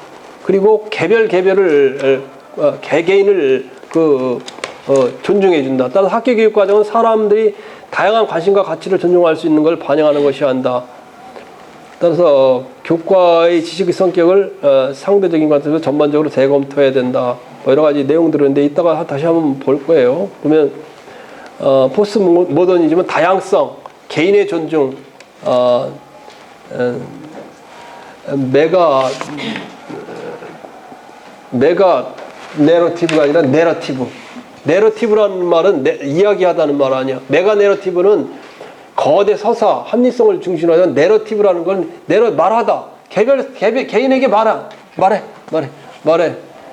그리고 개개인을 존중해준다. 따라서 학교 교육 과정은 사람들이 다양한 관심과 가치를 존중할 수 있는 걸 반영하는 것이어야 한다. 따라서 교과의 지식의 성격을 상대적인 관점에서 전반적으로 재검토해야 된다. 여러 가지 내용들을 있는데 이따가 다시 한번 볼 거예요. 그러면 포스트 모더니즘은 다양성, 개인의 존중, 메가 내러티브가 아니라 내러티브라는 말은 이야기하다는 말 아니야. 메가 내러티브는 거대 서사, 합리성을 중심으로 하는 내러티브라는 건 말하다. 개인에게 말해.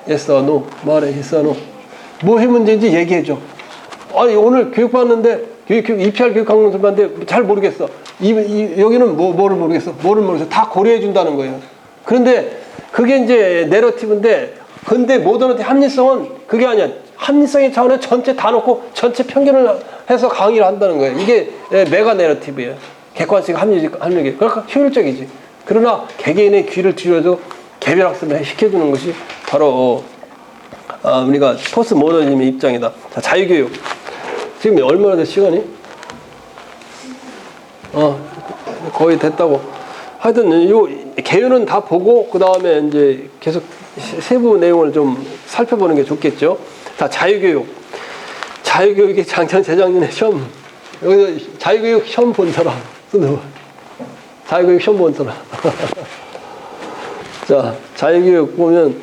yes or no. 무엇이 문제인지 얘기해줘. 아니, 오늘 교육받는데, EPR 교육 강론을 받는데 잘 모르겠어. 여기는 뭐를 모르겠어. 다 고려해준다는 거예요. 그런데 그게 이제 내러티브인데, 근데 모더니티 합리성은 그게 아니야. 합리성의 차원에 전체 다 놓고 전체 편견을 해서 강의를 한다는 거예요. 이게 메가 내러티브예요. 객관식 합리적. 그러니까 효율적이지. 그러나 개개인의 귀를 들여서 개별 학습을 시켜주는 것이 바로 우리가 포스트 모더니즘의 입장이다. 자, 자유교육. 지금 얼마나 됐어, 시간이? 거의 됐다고. 하여튼 요 개요는 다 보고 그 다음에 이제 계속 세부 내용을 좀 살펴보는 게 좋겠죠. 자, 자유교육이 재작년에 시험, 여기서 자유교육 시험 본 사람, 자유교육 시험 본 사람. 자, 자유교육 보면,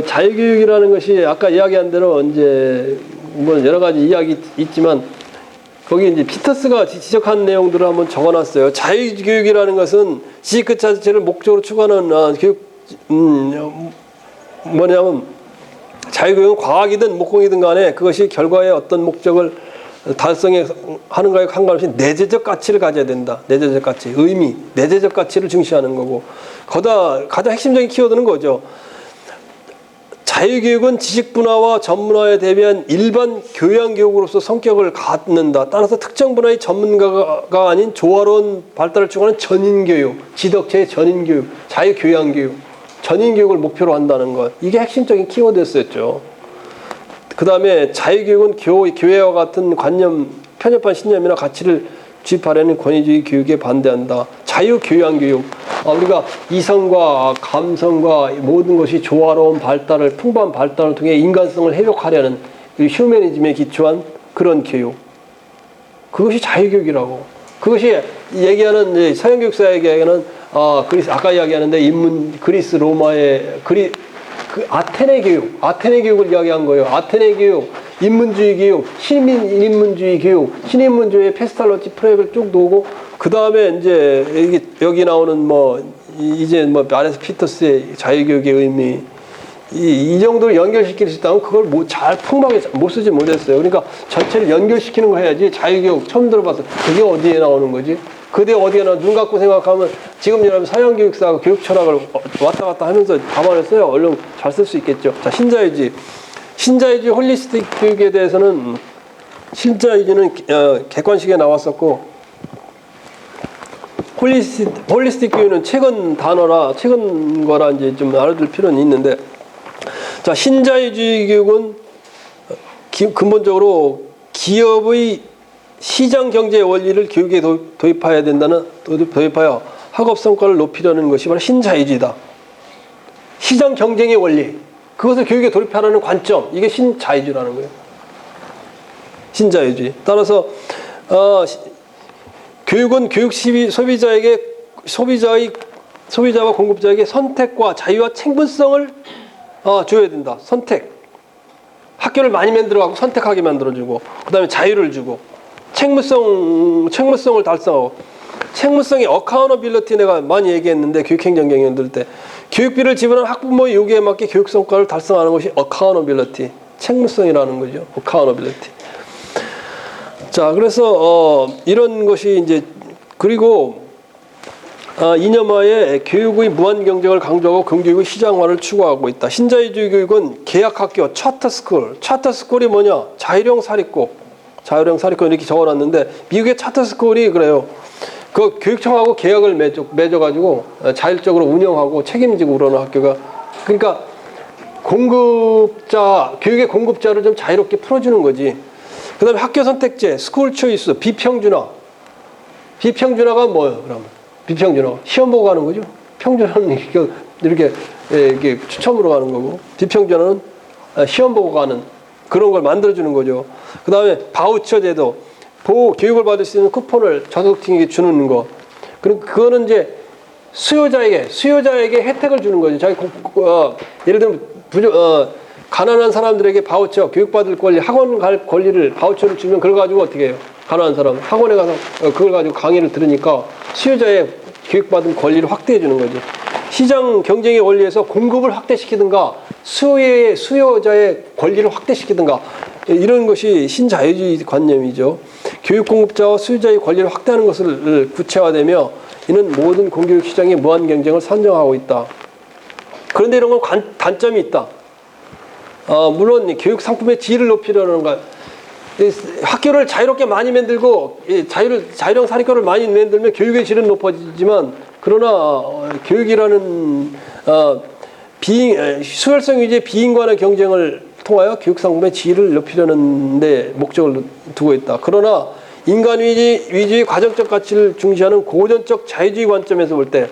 자유교육이라는 것이 아까 이야기한 대로 이제, 뭐 여러 가지 이야기 있지만, 거기 이제 피터스가 지적한 내용들을 한번 적어놨어요. 자유교육이라는 것은 지식 그 자체를 목적으로 추구하는 교육, 뭐냐면, 자유교육은 과학이든 목공이든 간에 그것이 결과에 어떤 목적을 달성하는가에 상관없이 내재적 가치를 가져야 된다. 내재적 가치, 의미, 내재적 가치를 중시하는 거고, 가장 핵심적인 키워드는 거죠. 자유교육은 지식분화와 전문화에 대비한 일반 교양교육으로서 성격을 갖는다. 따라서 특정 분야의 전문가가 아닌 조화로운 발달을 추구하는 전인교육, 지덕체의 전인교육, 자유교양교육, 전인교육을 목표로 한다는 것. 이게 핵심적인 키워드였었죠. 그 다음에 자유교육은 교회와 같은 관념, 편협한 신념이나 가치를 주입하려는 권위주의 교육에 반대한다. 자유교양교육. 우리가 이성과 감성과 모든 것이 조화로운 발달을, 풍부한 발달을 통해 인간성을 회복하려는 휴머니즘에 기초한 그런 교육. 그것이 자유교육이라고. 그것이 얘기하는, 서양교육사 얘기하는, 아까 이야기하는데, 그리스, 로마의, 아테네 교육을 이야기한 거예요. 아테네 교육, 인문주의 교육, 시민인문주의 교육, 신인문주의 페스탈로치 프레임을 쭉 놓고, 그 다음에 이제 여기 나오는 이제 아레스 피터스의 자유교육의 의미, 이 정도로 연결시킬 수 있다면 그걸 잘 풍부하게 못 쓰지 못했어요. 그러니까 전체를 연결시키는 거 해야지. 자유교육 처음 들어봤어. 그게 어디에 나오는 거지? 그게 어디에 나오는, 눈 감고 생각하면 지금 여러분 서양교육사가 교육 철학을 왔다 갔다 하면서 감안했어요. 얼른 잘 쓸 수 있겠죠. 자, 신자유주의 홀리스틱 교육에 대해서는 신자유주의는 객관식에 나왔었고, 홀리스틱 교육은 최근 거라 이제 좀 알아둘 필요는 있는데, 자, 신자유주의 교육은 근본적으로 기업의 시장 경제 원리를 교육에 도입하여 학업 성과를 높이려는 것이 바로 신자유주의다. 시장 경쟁의 원리, 그것을 교육에 도입하라는 관점, 이게 신자유주의라는 거예요. 신자유주의. 따라서 교육은 소비자와 공급자에게 선택과 자유와 책임성을 줘야 된다. 선택. 학교를 많이 만들어가고 선택하게 만들어주고, 그 다음에 자유를 주고, 책무성을 달성하고, 책무성이 어카운터빌리티 내가 많이 얘기했는데, 교육행정 경영 들 때 교육비를 지불하는 학부모의 요구에 맞게 교육 성과를 달성하는 것이 어카운터빌리티, 책무성이라는 거죠. 어카운터빌리티. 자, 그래서 이런 것이 이제, 그리고 이념하에 교육의 무한 경쟁을 강조하고 공교육의 시장화를 추구하고 있다. 신자유주의 교육은 계약학교, 차터스쿨이 뭐냐? 자율형 사립고 이렇게 적어놨는데, 미국의 차터스쿨이 그래요. 그 교육청하고 계약을 맺어가지고 자율적으로 운영하고 책임지고 그러는 학교가, 그러니까 교육의 공급자를 좀 자유롭게 풀어주는 거지. 그 다음에 학교 선택제, 스쿨 초이스, 비평준화가 뭐예요, 그러면? 비평준화. 시험 보고 가는 거죠. 평준화는 이렇게 추첨으로 가는 거고, 비평준화는 시험 보고 가는 그런 걸 만들어주는 거죠. 그 다음에 바우처 제도, 교육을 받을 수 있는 쿠폰을 저소득층에게 주는 거. 그거는 이제 수요자에게 혜택을 주는 거죠. 예를 들면, 가난한 사람들에게 바우처, 교육받을 권리, 학원 갈 권리를, 바우처를 주면 그걸 가지고 어떻게 해요? 가난한 사람, 학원에 가서 그걸 가지고 강의를 들으니까 수요자의 교육받은 권리를 확대해 주는 거지. 시장 경쟁의 원리에서 공급을 확대시키든가, 수요자의 권리를 확대시키든가, 이런 것이 신자유주의 관념이죠. 교육 공급자와 수요자의 권리를 확대하는 것을 구체화되며, 이는 모든 공교육 시장의 무한 경쟁을 산정하고 있다. 그런데 이런 건 단점이 있다. 물론 교육 상품의 질을 높이려는 것, 학교를 자유롭게 많이 만들고 자율형 사립교를 많이 만들면 교육의 질은 높아지지만, 그러나 교육이라는 수혈성 위주의 비인간의 경쟁을 통하여 교육 상품의 질을 높이려는 데 목적을 두고 있다. 그러나 인간 위주의 과정적 가치를 중시하는 고전적 자유주의 관점에서 볼 때,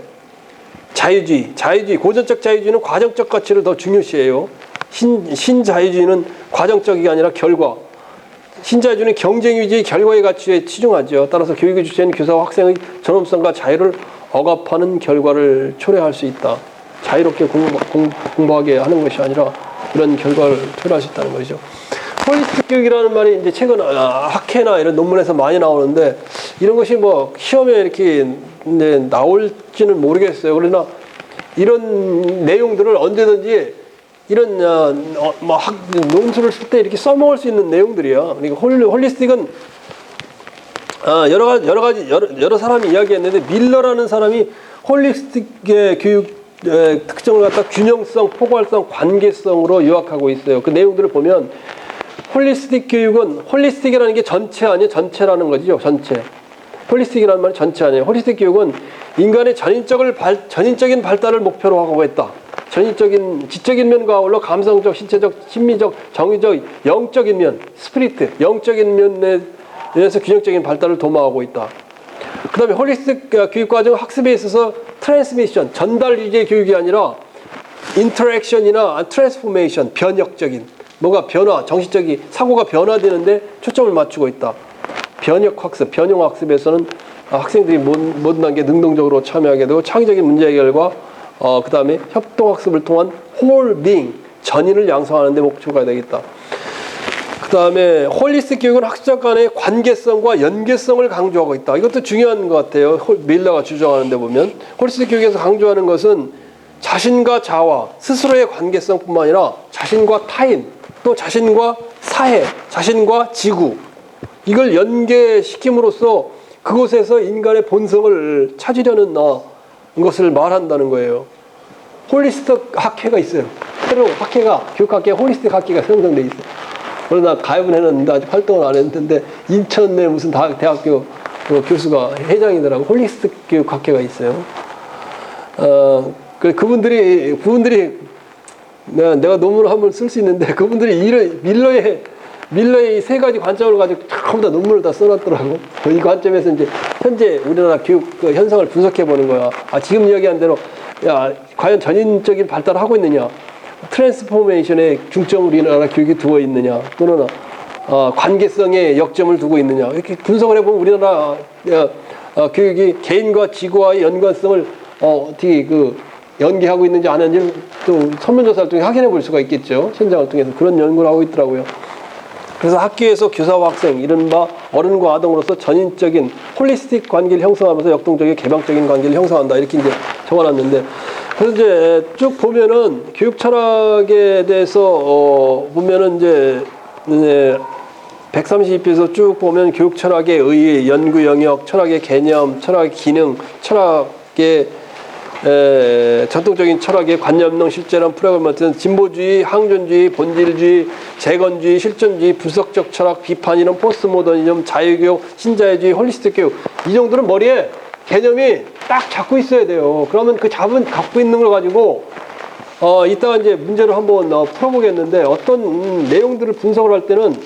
고전적 자유주의는 과정적 가치를 더 중요시해요. 신자유주의는 과정적이 아니라 결과. 신자유주의는 경쟁 위주의 결과의 가치에 치중하죠. 따라서 교육의 주체는 교사와 학생의 존엄성과 자유를 억압하는 결과를 초래할 수 있다. 자유롭게 공부하게 하는 것이 아니라 이런 결과를 초래할 수 있다는 것이죠. 홀리스틱 교육이라는 말이 이제 최근 학회나 이런 논문에서 많이 나오는데, 이런 것이 시험에 이렇게 나올지는 모르겠어요. 그러나 이런 내용들을 언제든지 이런 논술을 쓸 때 이렇게 써먹을 수 있는 내용들이야. 그러니까 홀리스틱은 여러 사람이 이야기했는데, 밀러라는 사람이 홀리스틱의 교육 특정을 갖다 균형성, 포괄성, 관계성으로 요약하고 있어요. 그 내용들을 보면 홀리스틱 교육은 홀리스틱이라는 게 전체 아니에요? 전체라는 거죠. 전체. 홀리스틱이라는 말은 전체 아니에요. 홀리스틱 교육은 인간의 전인적인 발달을 목표로 하고 있다. 전인적인 지적인 면과 아울러 감성적, 신체적, 심리적, 정의적, 영적인 면, 스피리트, 영적인 면에 대해서 균형적인 발달을 도모하고 있다. 그 다음에 홀리스틱 교육과정 학습에 있어서 트랜스미션, 전달 위주의 교육이 아니라 인터랙션이나 트랜스포메이션, 변혁적인, 뭔가 변화, 정신적인 사고가 변화되는데 초점을 맞추고 있다. 변혁학습, 변형학습에서는 학생들이 모든 단계에 능동적으로 참여하게 되고 창의적인 문제 해결과 그 다음에 협동학습을 통한 홀 빙, 전인을 양성하는 데 목표가 되겠다. 그 다음에 홀리스틱 교육은 학습자 간의 관계성과 연계성을 강조하고 있다. 이것도 중요한 것 같아요. 밀러가 주장하는 데 보면 홀리스틱 교육에서 강조하는 것은 자신과 자아, 스스로의 관계성뿐만 아니라 자신과 타인, 또 자신과 사회, 자신과 지구, 이걸 연계시킴으로써 그곳에서 인간의 본성을 찾으려는 것을 말한다는 거예요. 홀리스틱 학회가 있어요. 새로 학회가, 교육학회 홀리스틱 학회가 형성돼 있어요. 그러나 가입은 해놨는데 아직 활동을 안 했는데 인천에 무슨 대학교 교수가 회장이더라고. 홀리스틱 교육학회가 있어요. 그분들이 내가 논문을 한번 쓸 수 있는데 그분들이 밀러의 세 가지 관점을 가지고 전부 다 논문을 다 써놨더라고. 이 관점에서 이제 현재 우리나라 교육 현상을 분석해 보는 거야. 지금 이야기한 대로 과연 전인적인 발달을 하고 있느냐, 트랜스포메이션에 중점을 우리나라 교육이 두어 있느냐, 또는 관계성에 역점을 두고 있느냐, 이렇게 분석을 해보면 우리나라 교육이 개인과 지구와의 연관성을 어떻게 연계하고 있는지 안 하는지 또 설문조사를 통해 확인해 볼 수가 있겠죠. 현장을 통해서 그런 연구를 하고 있더라고요. 그래서 학교에서 교사와 학생, 이른바 어른과 아동으로서 전인적인 홀리스틱 관계를 형성하면서 역동적인 개방적인 관계를 형성한다. 이렇게 이제 적어놨는데, 그래서 이제 쭉 보면은 교육 철학에 대해서 보면은 이제 132페이지에서 쭉 보면 교육 철학의 의의, 연구 영역, 철학의 개념, 철학의 기능, 철학의 전통적인 철학의 관념론, 실제론, 프로그램 같은 진보주의, 항존주의, 본질주의, 재건주의, 실존주의, 분석적 철학, 비판 이론, 포스트모더니즘, 자유교육, 신자유주의, 홀리스틱 교육, 이 정도는 머리에 개념이 딱 잡고 있어야 돼요. 그러면 그 갖고 있는 걸 가지고 이따가 이제 문제를 한번 풀어보겠는데, 어떤 내용들을 분석을 할 때는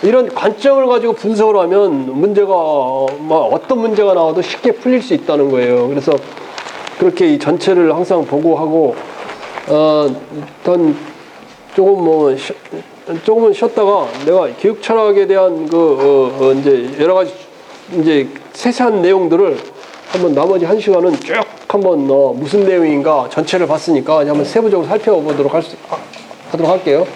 이런 관점을 가지고 분석을 하면 문제가 어떤 문제가 나와도 쉽게 풀릴 수 있다는 거예요. 그래서 그렇게 이 전체를 항상 보고 하고 일단 조금은 쉬었다가 내가 교육 철학에 대한 이제 여러 가지 이제 세세한 내용들을 한번 나머지 한 시간은 쭉 한번 무슨 내용인가 전체를 봤으니까 한번 세부적으로 살펴보도록 하도록 할게요.